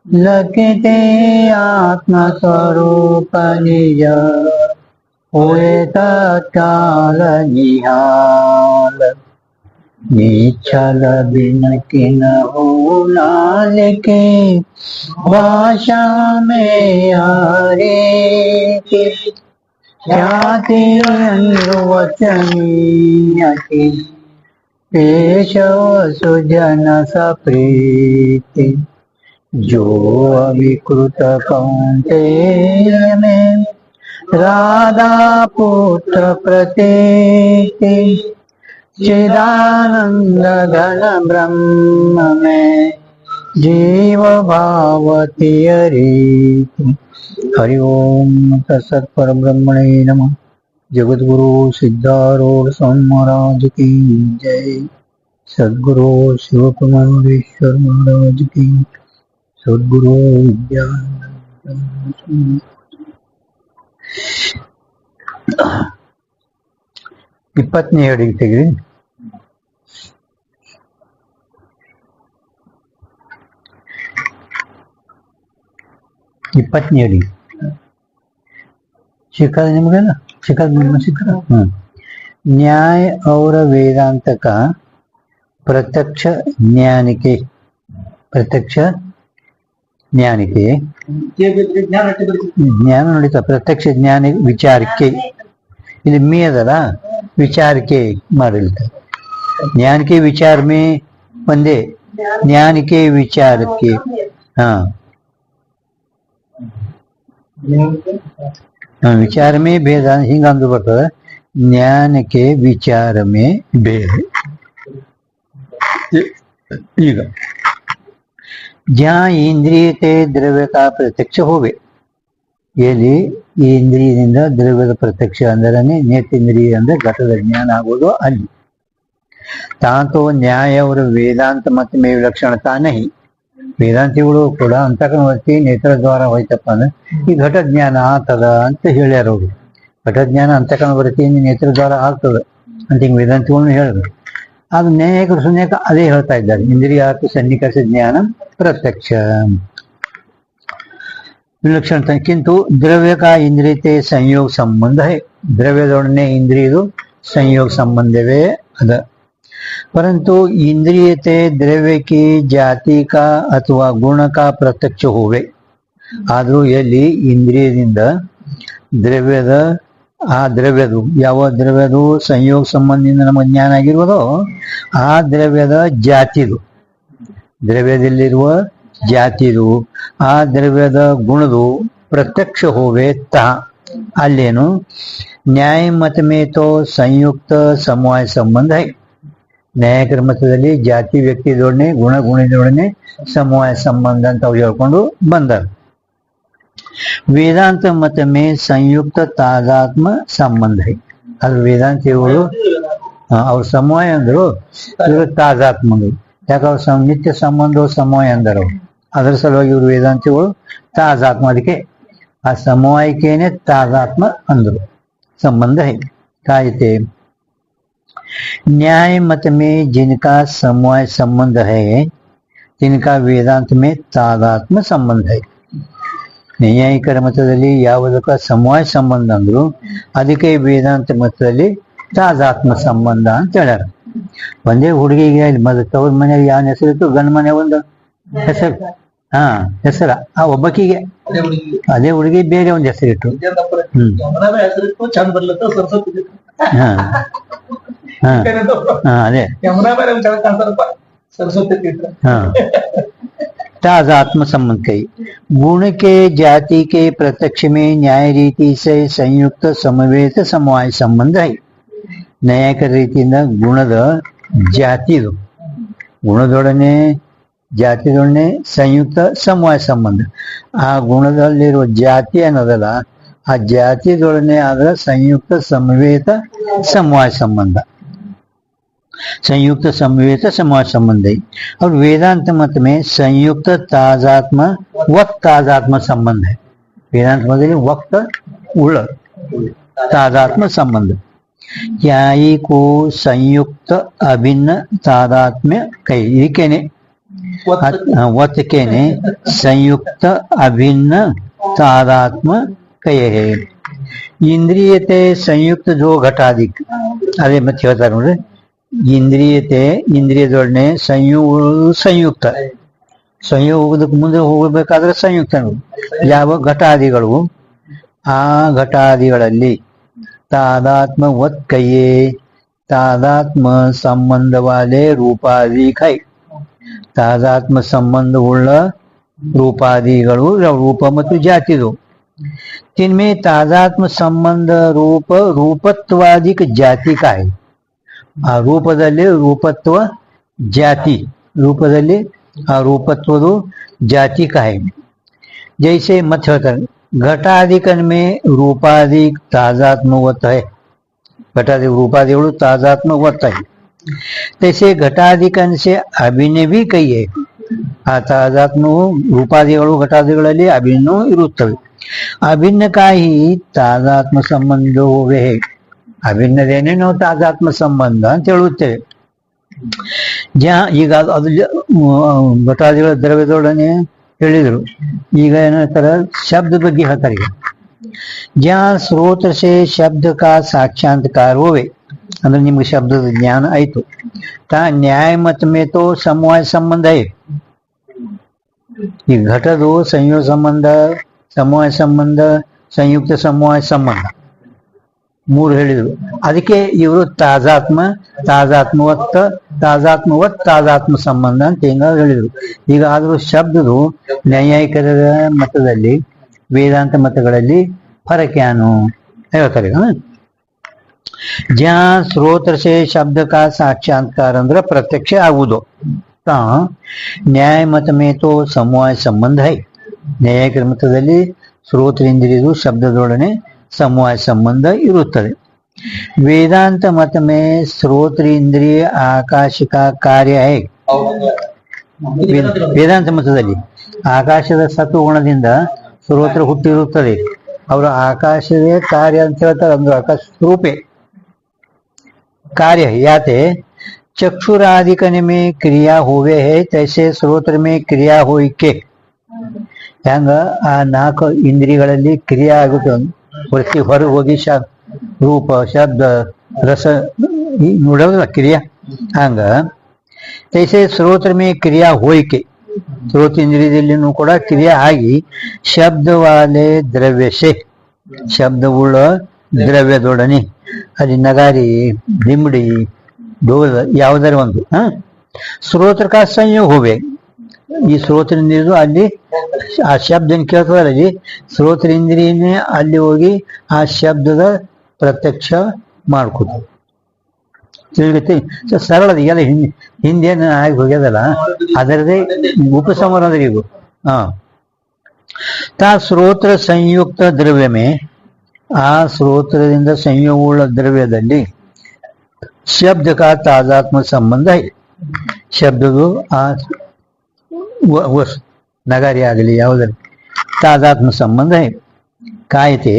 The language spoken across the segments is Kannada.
लखते आत्मस्वरूप निज होए तत्काल निहाल। निश्चल बिन किन हो लाल के भाषा में हरे के ख्याति अनुवचनीय की केशव सुजन सप्रीति। जो अविकृत कौन्तेय में राधा पुत्र प्रतीति। चिदानंद घन ब्रह्म में जीव भावति हरि। हरि ओम तत्सत् परब्रह्मणे नमः। जगद्गुरु सिद्धारूढ़ स्वामी महाराज की जय। सद्गुरु शिवकुमारेश्वर महाराज की। सद्गुरु विद्यानंद। 20ನೇ ಅಡಿಗೆ ತೆಗೆರಿ. शिखा निमगेला शिखा शिखा न्याय और वेदांत का प्रत्यक्ष ज्ञान के ಜ್ಞಾನ ನಡೀತಾ ಪ್ರತ್ಯಕ್ಷ ಜ್ಞಾನ ವಿಚಾರಕ್ಕೆ ಇಲ್ಲಿ ಮೀ ಅದಲ್ಲ विचार ಮಾಡಿರ್ತಾರೆ. ज्ञान के विचार में ಒಂದೇ ज्ञान के विचार के विचार में भेद ಹಿಂಗಂದು ಬರ್ತದೆ. ज्ञान के विचार में भेद. ಈಗ जहाँ इंद्रिय ते द्रव्य का प्रत्यक्ष होवे ಎಲ್ಲಿ ಈ ಇಂದ್ರಿಯದಿಂದ ದ್ರವ್ಯದ ಪ್ರತ್ಯಕ್ಷ ಅಂದರೆ ನೇತ್ರೇಂದ್ರಿಯ ಅಂದ್ರೆ ಘಟದ ಜ್ಞಾನ ಆಗೋದು ಅಲ್ಲಿ. ತಾಂತೋ ನ್ಯಾಯ ಅವರು ವೇದಾಂತ ಮತ್ತು ಮೇ ವಿಲಕ್ಷಣತಾ ನಹಿ. ವೇದಾಂತಿಗಳು ಕೂಡ ಅಂತಕನವರ್ತಿ ನೇತ್ರ ದ್ವಾರ ಹೋಯ್ತಪ್ಪ ಅಂದ್ರೆ ಈ ಘಟ ಜ್ಞಾನ ಆಗ್ತದ ಅಂತ ಹೇಳ್ಯಾರ ಅವರು. ಘಟ ಜ್ಞಾನ ಅಂತಕನವರ್ತಿಯಿಂದ ನೇತ್ರ ದ್ವಾರ ಆಗ್ತದ ಅಂತ ಹಿಂಗೆ ವೇದಾಂತಿಗಳನ್ನು ಹೇಳಿದ್ರು. ಅದು ನ್ಯಾಯಿಕರು ಸುನ್ಯಾಕ ಅದೇ ಹೇಳ್ತಾ ಇದ್ದಾರೆ. ಇಂದ್ರಿಯಾರ್ಥ ಸನ್ನಿಕರ್ಷ ಜ್ಞಾನ ಪ್ರತ್ಯಕ್ಷ विलक्षणता. किंतु द्रव्य का इंद्रिय ते संयोग संबंध है. द्रव्यदोड़ने इंद्रिय संयोग संबंधवे अद. परंतु इंद्रिय ते द्रव्य की जाति का अथवा गुण का प्रत्यक्ष होवे. आदरू ಎಲ್ಲಿ ಇಂದ್ರಿಯದಿಂದ ದ್ರವ್ಯದ ಆ ದ್ರವ್ಯದು ಯಾವ ದ್ರವ್ಯದು ಸಂಯೋಗ ಸಂಬಂಧದಿಂದ ನಮಗೆ ಜ್ಞಾನ ಆಗಿರುವುದೋ ಆ ದ್ರವ್ಯದ ಜಾತಿದು ದ್ರವ್ಯದಲ್ಲಿರುವ ಜಾತಿದು ಆ ದ್ರವ್ಯದ ಗುಣದು ಪ್ರತ್ಯಕ್ಷ ಹೋವೆ ತಹ ಅಲ್ಲೇನು ನ್ಯಾಯ ಮತ ಮೇತೋ ಸಂಯುಕ್ತ ಸಮವಾಯ ಸಂಬಂಧ है. ನ್ಯಾಯಕರ ಮತದಲ್ಲಿ ಜಾತಿ ವ್ಯಕ್ತಿ ಜೋಡಣೆ ಗುಣ ಗುಣದೊಡನೆ ಸಮವಾಯ ಸಂಬಂಧ ಅಂತ ಅವ್ರು ಹೇಳ್ಕೊಂಡು ಬಂದರು. ವೇದಾಂತ ಮತ ಮೇ ಸಂಯುಕ್ತ ತಾದಾತ್ಮ ಸಂಬಂಧ है. ಅದು ವೇದಾಂತಿಗಳು ಅವ್ರ ಸಮವಾಯ ಅಂದರು, ಇವರು ತಾದಾತ್ಮ ಅಂದರು. ಯಾಕೆ ಅವ್ರ ನಿತ್ಯ ಸಂಬಂಧ ಸಮವಾಯ ಅಂದರು. ಅದರ ಸಲುವಾಗಿ ಇವರು ವೇದಾಂತಿಗಳು ತಾಜಾತ್ಮ ಅದಕ್ಕೆ ಆ ಸಮವಾಯಿಕೆನೇ ತಾಜಾತ್ಮ ಅಂದರು. संबंध है कहते न्याय मत में जिनका समवाय संबंध है तिनका वेदांत में तादात्म संबंध है. ನ್ಯಾಯಿಕರ ಮತದಲ್ಲಿ ಯಾವುದಕ್ಕ ಸಮವಾಯ ಸಂಬಂಧ ಅಂದ್ರು ಅದಕ್ಕೆ ವೇದಾಂತ ಮತದಲ್ಲಿ ತಾದಾತ್ಮ ಸಂಬಂಧ ಅಂತ ಹೇಳ್ಯಾರ. ಒಂದೇ ಹುಡುಗಿಗೆ ತವ್ರ ಮನೆಯಾಗ ಯಾವ ಹೆಸರಿತ್ತು ಗಂಡ ಮನೆ ಒಂದು ಹೆಸರು ಹೆಸರ ಆ ಒಬ್ಬಕಿಗೆ ಅದೇ ಹುಡುಗಿ ಬೇರೆ ಒಂದು ಹೆಸರಿಟ್ಟು ಅದೇ तादात्म संबंध कही. गुण के जाति के प्रत्यक्ष में न्याय रीति से संयुक्त समवेत समवाय संबंध है. ನ್ಯಾಯಕ ರೀತಿಯಿಂದ ಗುಣದ ಜಾತಿದು ಗುಣದೊಡನೆ ಜಾತಿದೊಡನೆ ಸಂಯುಕ್ತ ಸಮವಾಯ ಸಂಬಂಧ. ಆ ಗುಣದಲ್ಲಿರುವ ಜಾತಿ ಅನ್ನೋದಲ್ಲ ಆ ಜಾತಿದೊಡನೆ ಆದ ಸಂಯುಕ್ತ ಸಮವೇತ ಸಮವಾಯ ಸಂಬಂಧ. संयुक्त समवेत समाज संबंध है. और वेदांत मत में संयुक्त ताजात्म वक्त ताजात्म संबंध है. वेदांत मत में वक्त उड़ तादात्म संबंध. न्यायी को संयुक्त अभिन्न तादात्म्य कही. वतकेने संयुक्त अभिन्न तादात्म कहे है इंद्रियते संयुक्त जो घटाधिक अरे मत ಹೇಳ್ತಾರೆ ನೋಡ್ರಿ ಇಂದ್ರಿಯತೆ ಇಂದ್ರಿಯದೊಡನೆ ಸಂಯುಕ್ತ ಸಂಯೋಗದಕ್ಕೆ ಮುಂದೆ ಹೋಗಬೇಕಾದ್ರೆ ಸಂಯುಕ್ತ ಯಾವ ಘಟಾದಿಗಳು ಆ ಘಟಾದಿಗಳಲ್ಲಿ तादात्म वत कहिए तादात्म संबंध वाले रूपाधिक है तादात्म संबंध उಳ್ಳ ರೂಪಾದಿಗಳು ರೂಪ ಮತ್ತು ಜಾತಿದು तिनमें तादात्म संबंध रूप रूपत्वादिक जाति का है ಆ ರೂಪದಲ್ಲಿ ರೂಪತ್ವ ಜಾತಿ ರೂಪದಲ್ಲಿ ಆ ರೂಪತ್ವದು ಜಾತಿ का है जैसे मत होता घटाधिकन में रूपाधिक तादात्मवत है घटाधिक रूपाधिक तादात्मवत है तैसे घटाधिकन से अभिन्न भी कहिए आ तादात्म रूपादिಗಳು ಘಟಾದಿಗಳಲ್ಲಿ ಅಭಿನ್ನೂ ಇರುತ್ತವೆ ಅಭಿನ್ನಕ ही तादात्म ಸಂಬಂಧವೇ ಅಭಿನ್ನದೇನೆ ನಾವು ತಾದಾತ್ಮ ಸಂಬಂಧ ಅಂತ ಹೇಳುತ್ತೇವೆ ಈಗ ಅದು ಘಟಾದಿಗಳ ದ್ರವ್ಯದೊಡನೆ ಹೇಳಿದ್ರು ಈಗ ಏನಂತಾರ ಶಬ್ದ ಬಗ್ಗೆ ಹೇಳ್ತಾರೆ ಈಗ जहाँ स्रोत से शब्द का साक्षात्कार होवे ಅಂದ್ರೆ ನಿಮ್ಗೆ ಶಬ್ದದ ಜ್ಞಾನ ಆಯ್ತು ತಾ ನ್ಯಾಯ ಮತ में तो समवाय संबंध है ಈ ಘಟದು ಸಂಯೋಗ ಸಂಬಂಧ ಸಮವಾಯ ಸಂಬಂಧ ಸಂಯುಕ್ತ ಸಮವಾಯ ಸಂಬಂಧ ಮೂರು ಹೇಳಿದ್ರು ಅದಕ್ಕೆ ಇವರು ತಾಜಾತ್ಮವತ್ ತಾಜಾತ್ಮ ಸಂಬಂಧ ಅಂತ ಹಿಂಗ ಹೇಳಿದ್ರು ಈಗ ಆದ್ರೂ ಶಬ್ದದು ನ್ಯಾಯಿಕರ ಮತದಲ್ಲಿ ವೇದಾಂತ ಮತಗಳಲ್ಲಿ ಫರಕ್ಯಾನು ಹೇಳ್ತಾರೆ ज्या स्रोत्र से शब्द का साक्षात्कार अंदर प्रत्यक्ष आगुदो ता न्याय मत में तो समवाय संबंध है ನ್ಯಾಯಿಕರ ಮತದಲ್ಲಿ ಶ್ರೋತ್ರೇಂದ್ರಿಯದು ಶಬ್ದದೊಡನೆ ಸಮವಾಯ ಸಂಬಂಧ ಇರುತ್ತದೆ ವೇದಾಂತ ಮತ में ಶ್ರೋತ್ರೇಂದ್ರಿಯ ಆಕಾಶ का कार्य है ವೇದಾಂತ ಮತದಲ್ಲಿ ಆಕಾಶದ ಸತ್ವಗುಣದಿಂದ ಶ್ರೋತ್ರ ಹುಟ್ಟಿರುತ್ತದೆ ಅವರ ಆಕಾಶವೇ ಕಾರ್ಯ ಅಂತ ಹೇಳ್ತಾರೆ ಅಂದ್ರೆ ಆಕಾಶ ರೂಪೆ कार्य है याते चक्षुरादिकन में क्रिया होवे है तैसे श्रोत्र में क्रिया होई के ಹೆಂಗ ಆ ನಾಲ್ಕು ಇಂದ್ರಿಯಗಳಲ್ಲಿ ಕ್ರಿಯೆ ಆಗುತ್ತೆ ಹೊರತಿ ಹೊರಗೆ ಹೋಗಿ ರೂಪ ಶಬ್ದ ರಸ ನೋಡೋದಿಲ್ಲ ಕ್ರಿಯಾ ಹಂಗ ತೈಸೆ ಶ್ರೋತ್ರ ಮೇ ಕ್ರಿಯಾ ಹೋಯ್ಕೆ ಶ್ರೋತ ಇಂದ್ರಿಯದಲ್ಲಿನೂ ಕೂಡ ಕ್ರಿಯೆ ಆಗಿ ಶಬ್ದವಾಲೆ ದ್ರವ್ಯಸೆ ಶಬ್ದವುಳ್ಳ ದ್ರವ್ಯದೊಡನೆ ಅಲ್ಲಿ ನಗಾರಿ ದಿಂಬಡಿ ಡೋಲ್ ಯಾವುದರ ಒಂದು ಶ್ರೋತ್ರ का संयोग होवे ಈ ಶ್ರೋತ್ರೇಂದ್ರಿಯದು ಅಲ್ಲಿ ಆ ಶಬ್ದ ಕೇಳ್ತದಲ್ಲ ಅಲ್ಲಿ ಶ್ರೋತ್ರೇಂದ್ರಿಯನೇ ಅಲ್ಲಿ ಹೋಗಿ ಆ ಶಬ್ದದ ಪ್ರತ್ಯಕ್ಷ ಮಾಡ್ಕೋದು ತಿಳಿಗತ್ತೆ ಸರಳದ ಎಲ್ಲ ಹಿಂದೇನು ಆಗಿ ಹೋಗ್ಯದಲ್ಲ ಅದರದೇ ಉಪಸಂಹಾರ ಅಂದ್ರೆ ಈಗ ತಾ ಶ್ರೋತ್ರ ಸಂಯುಕ್ತ ದ್ರವ್ಯಮೇ ಆ ಶ್ರೋತ್ರದಿಂದ ಸಂಯೋಗವುಳ್ಳ ದ್ರವ್ಯದಲ್ಲಿ ಶಬ್ದ का तादात्म संबंध है ಶಬ್ದದು ಆ नगारी ಆಗಲಿ ಯಾವುದರಲ್ಲಿ तादात्म संबंध है कायते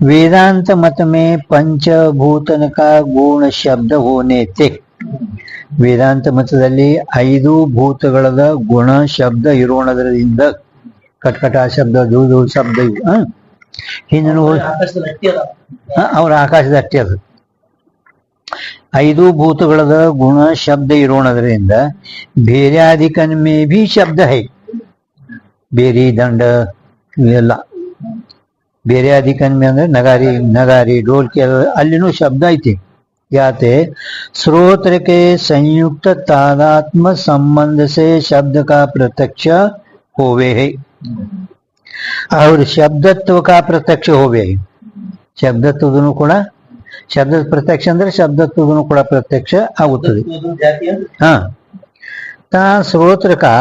वेदांत मत में पंचभूतन का गुण शब्द होने ते ವೇದಾಂತ ಮತದಲ್ಲಿ 5 ಭೂತಗಳದ ಗುಣ ಶಬ್ದ ಇರೋಣದರಿಂದ ಕಟ್ಕಟ ಶಬ್ದ ದೂದು ಶಬ್ದ ಇವು ಹಿಂದಿನ ಅವರ ಆಕಾಶದ ಅಟ್ಟೆ ಅದು 5 ಭೂತಗಳದ ಗುಣ ಶಬ್ದ ಇರೋಣದ್ರಿಂದ ಬೇರ್ಯಾದಿಕನ್ ಮೇ ಭೀ ಶಬ್ದ ಹೈ ಬೇರಿ ದಂಡ ಇವೆಲ್ಲ ಬೇರ್ಯಾದಿಕನ್ ಮೇ ಅಂದ್ರೆ ನಗಾರಿ ಢೋಲ್ಕಿ ಅಲ್ಲಿನೂ ಶಬ್ದ ಐತಿ ಯಾತೆ स्रोत्र के संयुक्त तादात्म संबंध से शब्द का प्रत्यक्ष होवे है और शब्दत्व का प्रत्यक्ष होवे है ಶಬ್ದತ್ವದನು ಕೂಡ ಶಬ್ದದ ಪ್ರತ್ಯಕ್ಷ ಅಂದ್ರೆ ಶಬ್ದತ್ವದನು ಕೂಡ ಪ್ರತ್ಯಕ್ಷ ಆಗುತ್ತದೆ ತಾ ಶ್ರೋತ್ರ का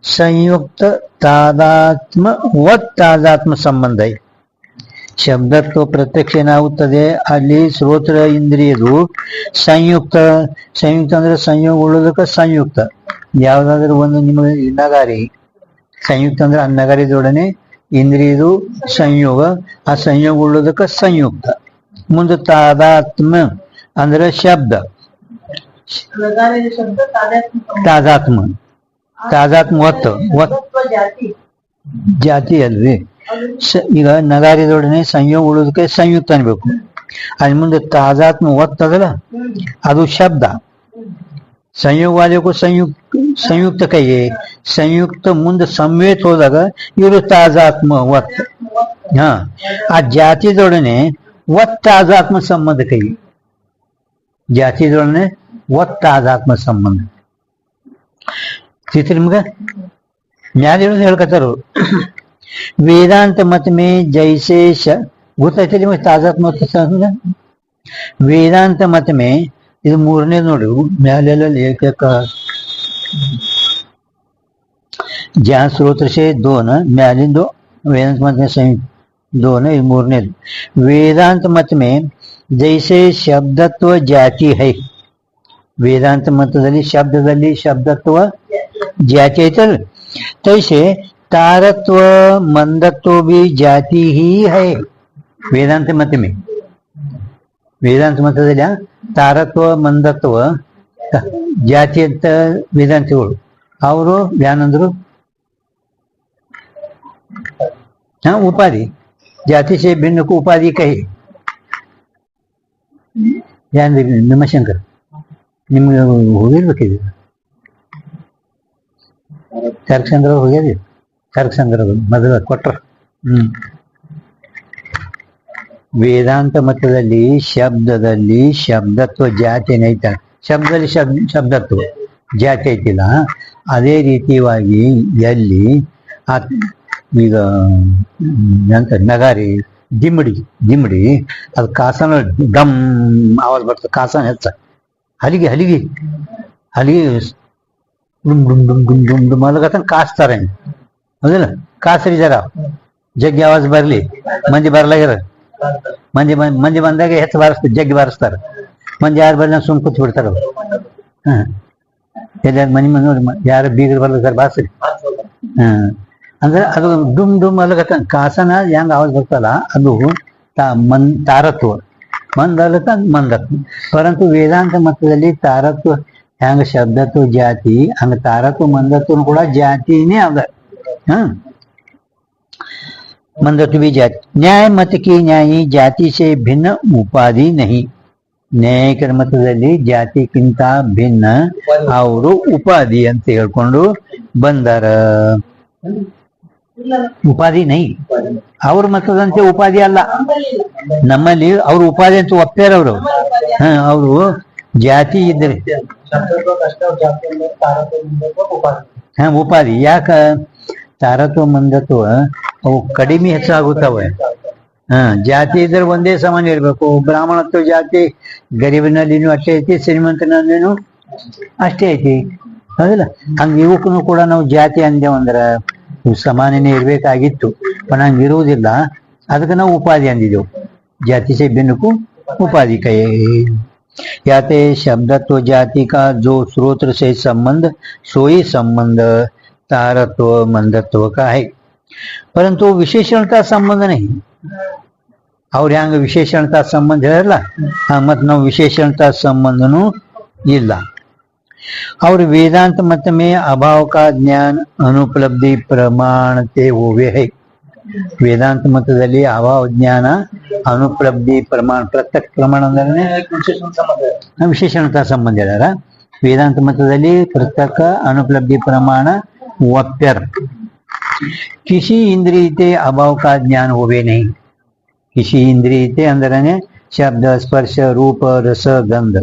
संयुक्त तादात्म वत तादात्म संबंध है ಶಬ್ದತ್ವ ಪ್ರತ್ಯಕ್ಷ ಏನಾಗುತ್ತದೆ ಅಲ್ಲಿ ಶ್ರೋತ್ರ ಇಂದ್ರಿಯದು ಸಂಯುಕ್ತ ಅಂದ್ರೆ ಸಂಯೋಗಗೊಳ್ಳೋದಕ್ಕೆ ಸಂಯುಕ್ತ ಯಾವ್ದಾದ್ರು ಒಂದು ನಿಮಗೆ ನಗಾರಿ ಸಂಯುಕ್ತ ಅಂದ್ರೆ ಆ ನಗಾರಿದೊಡನೆ ಇಂದ್ರಿಯದು ಸಂಯೋಗ ಆ ಸಂಯೋಗಗೊಳ್ಳೋದಕ್ಕೆ ಸಂಯುಕ್ತ ಮುಂದೆ ತಾದಾತ್ಮ ಅಂದ್ರೆ ಶಬ್ದ ತಾದಾತ್ಮ ತಾದಾತ್ಮ ಒತ್ತು ಜಾತಿ ಅಲ್ರಿ. ಈಗ ನಗಾರಿದೊಡನೆ ಸಂಯೋಗ ಉಳಿದಕ್ಕೆ ಸಂಯುಕ್ತ ಅನ್ಬೇಕು. ಅದ್ರ ಮುಂದೆ ತಾದಾತ್ಮ ಒತ್ತದಲ್ಲ ಅದು ಶಬ್ದ. ಸಂಯೋಗವಾದಕ್ಕೂ ಸಂಯುಕ್ತ ಕೈಗೆ ಸಂಯುಕ್ತ ಮುಂದೆ ಸಂವೇತ್ ಹೋದಾಗ ಇವರು ತಾದಾತ್ಮ ಒತ್. ಹಾ, ಆ ಜಾತಿದೊಡನೆ ಒತ್ತಾದಾತ್ಮ ಸಂಬಂಧ ಕೈ. ಜಾತಿದೊಡನೆ ಒತ್ತಾದಾತ್ಮ ಸಂಬಂಧ ತಿಳ್ರಿ ನಿಮ್ಗ. ಮ್ಯಾಲ ಹೇಳ್ಕತ್ತಾರ ವೇದಾಂತ ಮತ ಮೇ ಜೈಸೆ ಗೊತ್ತೈತಿ ನಿಮಗೆ ತಾದಾತ್ಮ ವೇದಾಂತ ಮತ ಮೇ. ಇದು ಮೂರನೇ ನೋಡಿ ಮ್ಯಾಲೆಲ್ಲ ಲೇಖಕ ज्ञान स्रोत से दोन ಮ್ಯಾಲಿಂದು ವೇದಾಂತ ಮತ ಸಂಯುಕ್ತ दोन. ಇದು ಮೂರನೇದು. ವೇದಾಂತ ಮತ ಮೇ ಜೈಸೆ ಶಬ್ದತ್ವ ಜಾತಿ ಹೈ. ವೇದಾಂತ ಮತದಲ್ಲಿ ಶಬ್ದತ್ವ ಜಾತಿ ಐತಲ್ಲ, ತೈಸೆ ತಾರತ್ವ ಮಂದತ್ವ भी ಜಾತಿ ही है. ವೇದಾಂತ ಮತ ಮೇ ವೇದಾಂತ ಮತದಲ್ಲಿ ತಾರತ್ವ ಮಂದತ್ವ ಜಾತಿ ಅಂತ ವೇದಾಂತಿಗಳು ಅವರು ಯಾನಂದ್ರು ಉಪಾಧಿ. ಜಾತಿ ಸೇ ಭಿನ್ನಕ್ಕೂ ಉಪಾಧಿ ಕಹಿ. ಯಾನ್ರಿ ನಿಮ್ಮಶಂಕರ್ ನಿಮ್ಗೆ ಹೋಗಿರ್ಬೇಕಿದೆ ತರ್ಕಸಂದ್ರ ಹೋಗ್ಯದಿ. ತರ್ಕಸಂದ್ರ ಮೊದಲ ಕೊಟ್ರ. ವೇದಾಂತ ಮತದಲ್ಲಿ ಶಬ್ದತ್ವ ಜಾತಿ ಐತ. ಶಬ್ದದಲ್ಲಿ ಶಬ್ದತ್ವ ಜಾತಿ ಐತಿಲ್ಲ. ಅದೇ ರೀತಿಯಾಗಿ ಎಲ್ಲಿ ಈಗ ಎಂತ ನಗಾರಿ ದಿಮ್ಮಡಿ ಅದು ಕಾಸನ ಡಮ್ ಆವಾಜ್ ಬರ್ತದೆ. ಕಾಸನ ಹೆಚ್ಚ ಹಲಿಗೆ ಡುಮ್ ಡುಮ್ ಡುಮ್ ಡುಮ್ ಡುಮ್ ಡುಮ್ ಅದಕ್ಕಂತ ಕಾಸ್ತಾರೆ ಹೌದಿಲ್ಲ. ಕಾಸ್ರಿ ಜರ ಜಗ್ಗಿ ಆವಾಜ್ ಬರ್ಲಿ. ಮಂದಿ ಬರ್ಲಾಗ್ಯಾರ, ಮಂದಿ ಬಂದಾಗ ಹೆಚ್ಚು ಬಾರಿಸ್ತಾರೆ, ಜಗ್ಗಿ ಬಾರಿಸ್ತಾರೆ. ಮಂದಿ ಯಾರು ಬರ್ಲಿ ಸುಮ್ ಕೂತ್ ಬಿಡ್ತಾರ. ಎಲ್ಲ ಮನಿ ನೋಡಿ ಯಾರು ಬೀಗರು ಬರ್ಲಿದ್ದಾರೆ ಬಾರಿಸ್ರಿ. ಅಂದ್ರೆ ಅದು ಡುಮ್ ಡುಮ್ ಅಲ್ಲಗತ್ತ ಕಾಸನ ಹೆಂಗ್ ಆವಾಜ್ ಬರ್ತಲ್ಲ ಅದು ತಾರತ್ವ. ಮಂದತ್ವ. ಪರಂತು ವೇದಾಂತ ಮತದಲ್ಲಿ ತಾರತ್ವ ಹೆಂಗ ಶಬ್ದತ್ವ ಜಾತಿ ಹಂಗ ತಾರತ್ವ ಮಂದತ್ವ ಕೂಡ ಜಾತಿನೇ ಅದ. मंदत्व भी जाति. न्याय मत की न्यायी जाति से भिन्न उपाधि नहीं. ನ್ಯಾಯಿಕರ ಮತದಲ್ಲಿ ಜಾತಿಗಿಂತ ಭಿನ್ನ ಅವರು ಉಪಾಧಿ ಅಂತ ಹೇಳ್ಕೊಂಡು ಬಂದಾರ. ಉಪಾಧಿ ನೈ ಅವ್ರ ಮತದಂತೆ ಉಪಾಧಿ ಅಲ್ಲ. ನಮ್ಮಲ್ಲಿ ಅವ್ರು ಉಪಾಧಿ ಅಂತ ಒಪ್ಪ್ಯಾರ ಅವರು. ಅವರು ಜಾತಿ ಇದ್ರೆ ಉಪಾಧಿ. ಯಾಕ ತಾರತ್ವ ಮಂದತ್ವ ಅವು ಕಡಿಮೆ ಹೆಚ್ಚಾಗುತ್ತವೆ. ಜಾತಿ ಇದ್ರೆ ಒಂದೇ ಸಮಾನ ಇರಬೇಕು. ಬ್ರಾಹ್ಮಣತ್ವ ಜಾತಿ ಗರೀಬಿನಲ್ಲಿನೂ ಅಷ್ಟೇ ಐತಿ, ಶ್ರೀಮಂತನಲ್ಲಿನೂ ಅಷ್ಟೇ ಐತಿ ಹೌದಿಲ್ಲ. ಹಂಗ ಇವಕ್ಕೂ ಕೂಡ ನಾವು ಜಾತಿ ಅಂದೇವಂದ್ರ ಸಮಾನನೇ ಇರ್ಬೇಕಾಗಿತ್ತು. पण ಹಂಗಿರುವುದಿಲ್ಲ. ಅದಕ್ಕೆ ನಾವು ಉಪಾಧಿ ಅಂದಿದ್ದೆವು. ಜಾತಿ से भिन्न को उपाधि कहे. याते शब्दत्व जाति का जो स्रोत से संबंध सोई संबंध तारत्व मंदत्व का है, परंतु विशेषणता संबंध नहीं. ಅವ್ರ ಹೆಂಗ ವಿಶೇಷಣತಾ ಸಂಬಂಧ ಹೇಳಲ್ಲ ಮತ್ ನಾವು ವಿಶೇಷಣತಾ ಸಂಬಂಧನೂ ಇಲ್ಲ. और वेदांत मत में अभाव का ज्ञान अनुपलब्धि प्रमाणते होवे है. ವೇದಾಂತ ಮತದಲ್ಲಿ ಅಭಾವ ಜ್ಞಾನ ಅನುಪಲಬ್ಧಿ ಪ್ರಮಾಣ ಪ್ರತ್ಯಕ್ಷ ಪ್ರಮಾಣ ಅಂದ್ರೆ ವಿಶೇಷಣತಾ ಸಂಬಂಧ ಹೇಳ್ಯಾರ. ವೇದಾಂತ ಮತದಲ್ಲಿ ಪ್ರತ್ಯಕ್ಷ ಅನುಪಲಬ್ಧಿ ಪ್ರಮಾಣ ಒಪ್ಪ್ಯಾರ. किसी इंद्रिय से अभाव का ज्ञान होवे नहीं. किसी इंद्रिय से अंदरने शब्द स्पर्श रूप रस गंध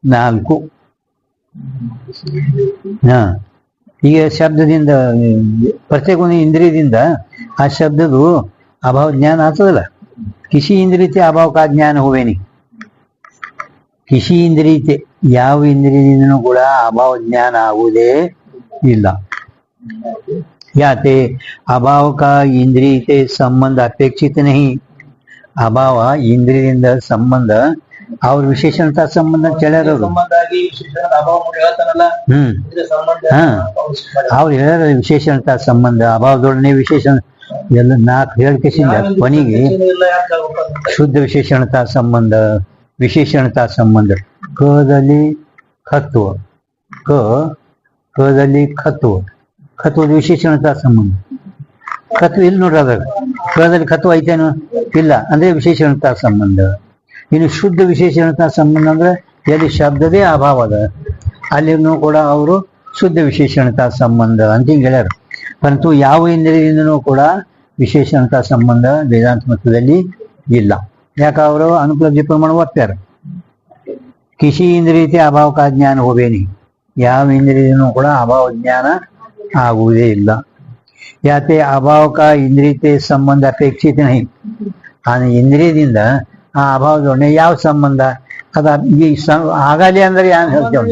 ನಾಲ್ಕು. ಈಗ ಶಬ್ದದಿಂದ ಪ್ರತ್ಯೇಕ ಒಂದು ಇಂದ್ರಿಯದಿಂದ ಆ ಶಬ್ದದು ಅಭಾವ ಜ್ಞಾನ ಆಗ್ತದಲ್ಲ. ಕಿಸಿ ಇಂದ್ರಿಯತೆ ಅಭಾವ ಕಾ ಜ್ಞಾನ ಹೋವೇನಿ. ಕಿಸಿ ಇಂದ್ರಿಯತೆ ಯಾವ ಇಂದ್ರಿಯದಿಂದನೂ ಕೂಡ ಅಭಾವ ಜ್ಞಾನ ಆಗುವುದೇ ಇಲ್ಲ. ಯಾತೆ ಅಭಾವ ಕಾ ಇಂದ್ರಿಯತೆ ಸಂಬಂಧ ಅಪೇಕ್ಷಿತ ನಹಿ. ಅಭಾವ ಇಂದ್ರಿಯದಿಂದ ಸಂಬಂಧ ಅವ್ರ ವಿಶೇಷಣತಾ ಸಂಬಂಧ ಹೇಳ್ಯಾರವ್ರು. ಅವ್ರು ಹೇಳ್ಯಾರ ವಿಶೇಷಣತಾ ಸಂಬಂಧ ಅಭಾವದೊಡನೆ ವಿಶೇಷಣ ಎಲ್ಲ ನಾಲ್ಕು ಹೇಳಿಕೆಸಿಂದ ಕೊನೆಗೆ ಶುದ್ಧ ವಿಶೇಷಣತಾ ಸಂಬಂಧ ವಿಶೇಷಣತಾ ಸಂಬಂಧ. ಕದಲ್ಲಿ ಖತ್ವ ಕದಲ್ಲಿ ಖತ್ವ ಖತ್ವದ ವಿಶೇಷಣತಾ ಸಂಬಂಧ. ಖತ್ವ ಇಲ್ಲಿ ನೋಡ್ರಿ, ಅದಾಗ ಖದಲ್ಲಿ ಖತ್ವ ಐತೇನು ಇಲ್ಲ ಅಂದ್ರೆ ವಿಶೇಷಣತಾ ಸಂಬಂಧ. ಇನ್ನು ಶುದ್ಧ ವಿಶೇಷಣತಾ ಸಂಬಂಧ ಅಂದ್ರೆ ಎಲ್ಲಿ ಶಬ್ದದೇ ಅಭಾವ ಅದ ಅಲ್ಲಿನೂ ಕೂಡ ಅವರು ಶುದ್ಧ ವಿಶೇಷಣತಾ ಸಂಬಂಧ ಅಂತ ಹಿಂಗೆ ಹೇಳ್ಯಾರ. ಪರಂತು ಯಾವ ಇಂದ್ರಿಯದಿಂದನೂ ಕೂಡ ವಿಶೇಷಣತಾ ಸಂಬಂಧ ವೇದಾಂತ ಮತದಲ್ಲಿ ಇಲ್ಲ. ಯಾಕೆ ಅವರು ಅನುಪಲಬ್ಧಿ ಪ್ರಮಾಣ ಒತ್ತಾರ. ಕಿಸಿ ಇಂದ್ರಿಯತೆ ಅಭಾವ ಕಾ ಜ್ಞಾನ ಹೋವೇನಿ, ಯಾವ ಇಂದ್ರಿಯನೂ ಕೂಡ ಅಭಾವ ಜ್ಞಾನ ಆಗುವುದೇ ಇಲ್ಲ. ಯಾತೆ ಅಭಾವ ಕಾ ಇಂದ್ರಿಯತೆ ಸಂಬಂಧ ಅಪೇಕ್ಷಿತ ನಹಿ, ಆ ಇಂದ್ರಿಯದಿಂದ ಆ ಅಭಾವದೊಡನೆ ಯಾವ ಸಂಬಂಧ ಅದ ಈ ಆಗಲಿ ಅಂದ್ರೆ ಏನ್ ಹೇಳ್ತೇವೆ,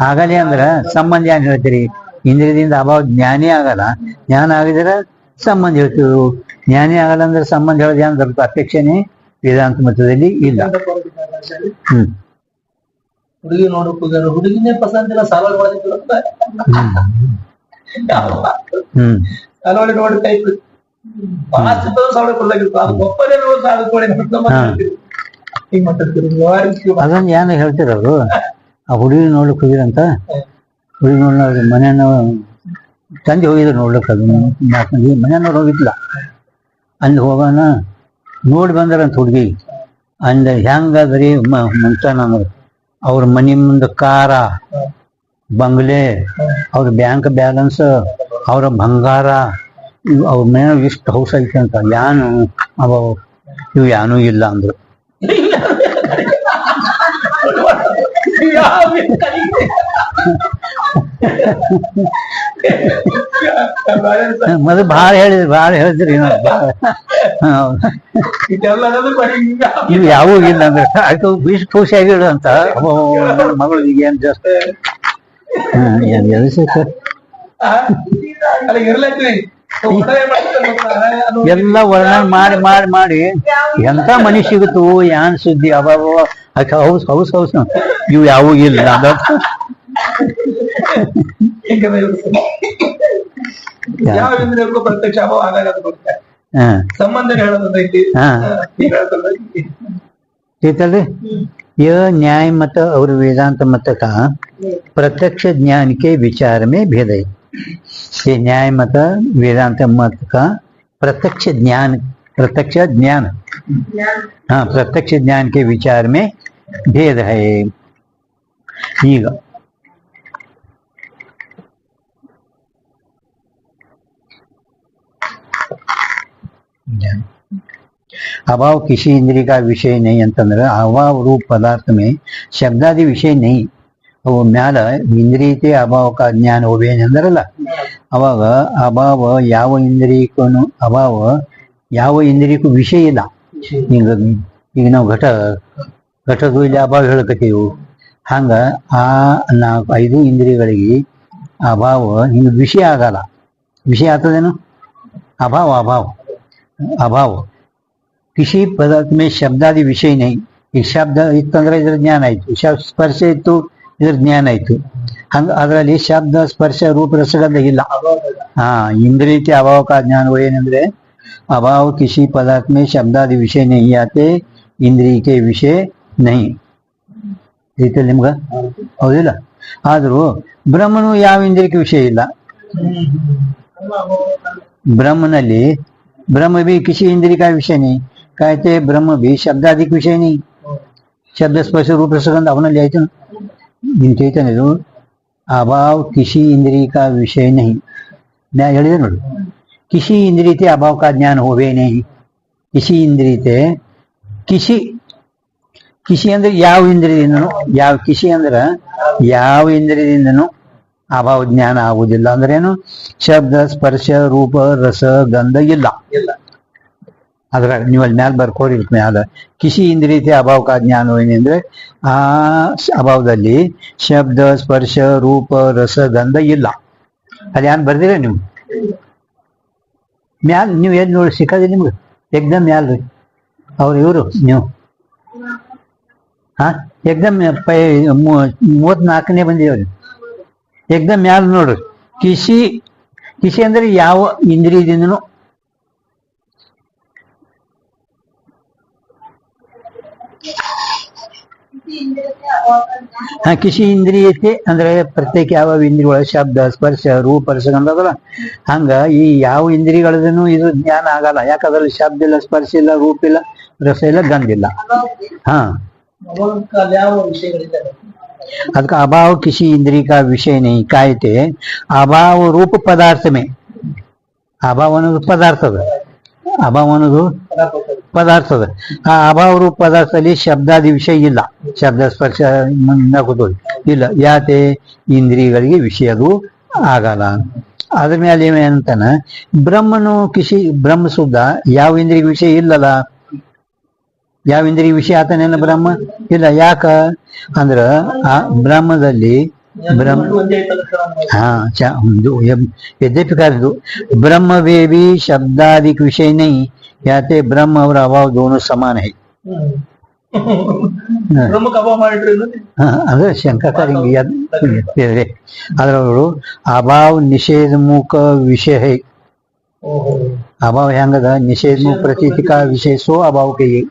ಆಗಲಿ ಅಂದ್ರೆ ಸಂಬಂಧ ಏನ್ ಹೇಳ್ತೀರಿ? ಇಂದ್ರಿಯದಿಂದ ಅಭಾವ ಜ್ಞಾನಿ ಆಗಲ್ಲ, ಜ್ಞಾನ ಆಗಿದ್ರೆ ಸಂಬಂಧ ಹೇಳ್ತೀವಿ. ಜ್ಞಾನಿ ಆಗಲ್ಲ ಅಂದ್ರೆ ಸಂಬಂಧ ಹೇಳೋದು ಏನ್ ದೊಡ್ಡ ಅಪೇಕ್ಷೆನೇ ವೇದಾಂತ ಮತದಲ್ಲಿ ಇಲ್ಲ. ಹುಡುಗಿ ನೋಡಕ್ ಹೋಗ್ಯಾರ, ಹುಡುಗಿನೇ ಪಸಂದಿಲ್ಲ, ಸಾಲವಾಡಿ ಮಾಡಿದ್ರು ಅಂತ ಸಾಲವಾಡಿ ನೋಡಿ ಕೈ ಅದನ್ನ ಏನ ಹೇಳ್ತಿರೋರು, ಆ ಹುಡುಗಿ ನೋಡ್ಲಿಕ್ ಹೋಗಿರಂತ, ಹುಡುಗಿ ನೋಡ್ ಮನೆಯನ್ನ ತಂದೆ ಹೋಗಿದ್ರು ನೋಡ್ಲಿಕ್ಕೆ. ಅದು ಮನೆಯವ್ರು ಹೋಗಿದ್ಲ, ಅಲ್ಲಿ ಹೋಗೋಣ ನೋಡಿ ಬಂದಾರಂತ ಹುಡುಗಿ. ಅಂದ ಹೆಂಗಾದ್ರಿ ಮುಂಚಾನ ಅವ್ರ ಮನಿ ಮುಂದೆ ಕಾರ, ಬಂಗ್ಲೆ, ಅವ್ರ ಬ್ಯಾಂಕ್ ಬ್ಯಾಲೆನ್ಸ್, ಅವ್ರ ಬಂಗಾರ, ಅವ್ರ ಮನೆ ಇಷ್ಟು ಹೌಸ್ ಐತೆ ಅಂತ. ಯಾನು ಅವ ಇವು ಯಾನೂ ಇಲ್ಲ ಅಂದ್ರು. ಮೊದಲು ಭಾಳ ಹೇಳಿದ್ರಿ ಇವು ಯಾವೂ ಇಲ್ಲ ಅಂದ್ರೆ ಆಯ್ತು ಇಷ್ಟು ಖುಷಿಯಾಗಿಡು ಅಂತ. ಮಗಳಿಗೆ ಏನ್ ಜಾಸ್ತಿ ಎಲ್ಲ ವರ್ಣನೆ ಮಾಡಿ ಮಾಡಿ ಮಾಡಿ ಎಂತ ಮನಿ ಸಿಗುತ್ತು, ಏನ್ ಸುದ್ದಿ ಅಬಾಬ ಹೌಸ್ ಹೌಸ್ ಹೌಸ್ ಇವು ಯಾವೂ ಇಲ್ಲ. ಪ್ರತ್ಯಕ್ಷ ಅಭಾವ ಸಂಬಂಧ ಹೇಳೋದೈತಿ यह न्याय मत और वेदांत मत का प्रत्यक्ष ज्ञान के विचार में भेद है. ये न्याय मत वेदांत मत का प्रत्यक्ष ज्ञान हाँ प्रत्यक्ष ज्ञान के विचार में भेद है. ಈಗ अभाव किसी इंद्रिय का विषय नहीं ಅಂತಂದ್ರೆ अभाव रूप पदार्थ में शब्दादि विषय नहीं. ಅವು ಮ್ಯಾಲ ಇಂದ್ರಿಯತೆ ಅಭಾವ ಕಾ ಜ್ಞಾನ ಹೋವೇನೆ ಅಂದ್ರಲ್ಲ, ಅವಾಗ ಅಭಾವ ಯಾವ ಇಂದ್ರಿಯಕ್ಕೂ ಯಾವ ಇಂದ್ರಿಯಕ್ಕೂ ವಿಷಯ ಇಲ್ಲ. ಈಗ ನಾವು ಘಟದು ಇಲ್ಲಿ ಅಭಾವ ಹೇಳಕತ್ತೀವಿ. ಹಂಗ ಆ 4-5 ಇಂದ್ರಿಯಗಳಿಗೆ ಅಭಾವ ಹಿಂಗ ವಿಷಯ ಆಗಲ್ಲ. ವಿಷಯ ಆಗ್ತದೇನು? ಅಭಾವ किसी पदार्थ में शब्दादि विषय नहीं. ಈಗ ಶಬ್ದ ಇತ್ತಂದ್ರೆ ಇದ್ರ ಜ್ಞಾನ ಆಯ್ತು, ಸ್ಪರ್ಶ ಇತ್ತು ಇದ್ರ ಜ್ಞಾನ ಆಯ್ತು. ಹಂಗ ಅದರಲ್ಲಿ ಶಬ್ದ ಸ್ಪರ್ಶ ರೂಪ ರಸಗಂಧ ಇಲ್ಲ. ಹಾ ಇಂದ್ರಿಯಕ್ಕೆ ಅಭಾವ ಕಾ ಜ್ಞಾನ ಏನಂದ್ರೆ ಅಭಾವ ಕಿಸಿ ಪದಾರ್ಥ में शब्दादि विषय नहीं आते, इंद्रिय के विषय नहीं. ಐತಲ್ಲ ನಿಮ್ಗ? ಹೌದಿಲ್ಲ? ಆದ್ರೂ ಬ್ರಹ್ಮನು ಯಾವ ಇಂದ್ರಿಯಕ್ಕೆ ವಿಷಯ ಇಲ್ಲ. ಬ್ರಹ್ಮನಲ್ಲಿ ब्रह्म भी किसी इंद्रिय का विषय नहीं. कहते ब्रह्म भी शब्दाधिक विषय नहीं. शब्द स्पर्श रूप रसगंध ಅವನಲ್ಲಿ ಆಯ್ತು ನಿಂತೈತಾನೆ. ಇದು अभाव किसी इंद्रिय का विषय नहीं. मैं ಹೇಳಿದೆ ನೋಡಿ, किसी इंद्रिय से अभाव का ज्ञान होवे नहीं. किसी इंद्रिय से किसी ಅಂದ್ರೆ ಯಾವ ಇಂದ್ರಿಯದಿಂದನೂ, ಕಿಸಿ ಅಂದ್ರೆ ಯಾವ ಇಂದ್ರಿಯದಿಂದನೂ ಅಭಾವ ಜ್ಞಾನ ಆಗುವುದಿಲ್ಲ. ಅಂದ್ರೇನು? ಶಬ್ದ ಸ್ಪರ್ಶ ರೂಪ ರಸ ಗಂಧ ಇಲ್ಲ. ಅದ್ರಾಗ ನೀವು ಅಲ್ಲಿ ಮ್ಯಾಲ ಬರ್ಕೋರಿ ಮ್ಯಾಲ ಕಿಸಿ ಇಂದ್ರಿಯತೆ ಅಭಾವ ಕಾ ಜ್ಞಾನ ಏನಂದ್ರೆ ಆ ಅಭಾವದಲ್ಲಿ ಶಬ್ದ ಸ್ಪರ್ಶ ರೂಪ ರಸ ಗಂಧ ಇಲ್ಲ. ಅಲ್ಲಿ ಏನ್ ಬರ್ದಿರ ನೀವು ಮ್ಯಾಲ? ನೀವು ಎಲ್ಲಿ ನೋಡಿ ಸಿಕ್ಕದೆ ನಿಮ್ಗೆ? ಎಕ್ದಮ್ ಮ್ಯಾಲ್ರಿ ಅವ್ರು ಇವರು ನೀವು ಎಕ್ದಮ್ 34ನೇ ಬಂದಿದವ್ರಿ. ಎಕ್ದಮ್ ಮ್ಯಾಲ ನೋಡ್ರಿ. ಕಿಸಿ ಅಂದ್ರೆ ಯಾವ ಇಂದ್ರಿಯದಿಂದನೂ ಕಿಶಿ ಇಂದ್ರಿಯತೆ ಅಂದ್ರೆ ಪ್ರತ್ಯೇಕ ಯಾವ ಇಂದ್ರಿಯಗಳ ಶಬ್ದ ಸ್ಪರ್ಶ ರೂಪ ರಸಗಂಧ ಅದಲ್ಲ ಹಂಗ ಈ ಯಾವ ಇಂದ್ರಿಯಗಳದನ್ನು ಇದು ಜ್ಞಾನ ಆಗಲ್ಲ ಯಾಕಂದ್ರೆ ಶಬ್ದ ಇಲ್ಲ ಸ್ಪರ್ಶ ಇಲ್ಲ ರೂಪ ಇಲ್ಲ ರಸ ಇಲ್ಲ ಗಂಧ ಇಲ್ಲ ಹಾ ಅವಾಗ ಯಾವ ವಿಷಯಗಳಿದ್ದಾವೆ ಅದಕ್ಕೆ अभाव किसी इंद्रिय का विषय नहीं कायते अभाव रूप पदार्थ में अभाव ಅನ್ನೋದು ಪದಾರ್ಥ ಅದ ಅಭಾವ ಅನ್ನೋದು ಪದಾರ್ಥ ಅದ ಆ ಅಭಾವ ರೂಪ ಪದಾರ್ಥದಲ್ಲಿ ಶಬ್ದಾದಿ ವಿಷಯ ಇಲ್ಲ ಶಬ್ದ ಸ್ಪರ್ಶ ನಗುದು ಇಲ್ಲ ಯಾತೆ ಇಂದ್ರಿಯಗಳಿಗೆ ವಿಷಯ ಅದು ಆಗಲ್ಲ ಅದ್ರ ಮೇಲೆ ಏನಂತಾನ ಬ್ರಹ್ಮನು ಕಿಸಿ ಬ್ರಹ್ಮ ಸುದ್ದ ಯಾವ ಇಂದ್ರಿಯ ವಿಷಯ ಇಲ್ಲಲ್ಲ ಯಾವ ಇಂದ್ರಿಯ ವಿಷಯ ಆತನೇನ ಬ್ರಹ್ಮ ಇಲ್ಲ ಯಾಕ ಅಂದ್ರ ಆ ಬ್ರಹ್ಮದಲ್ಲಿ ಬ್ರಹ್ಮ हाँ अच्छा यद्यपि कार्य ब्रह्म वे भी शब्दादिक विषय नहीं याते ब्रह्म और अभाव दोनों समान है ಪ್ರಮುಖ ಅಭಾವ ಮಾಡಿದ್ರು ಅಂದ್ರೆ ಶಂಕಾಕಾರಿ ಅದರವರು ಅಭಾವ ನಿಷೇಧಮುಖ ವಿಷಯ है ಅಭಾವ ಹೆಂಗದ ನಿಷೇಧಮುಖ ಪ್ರತೀತಿಕ ವಿಷಯ ಸೋ ಅಭಾವ ಕೈಯೇ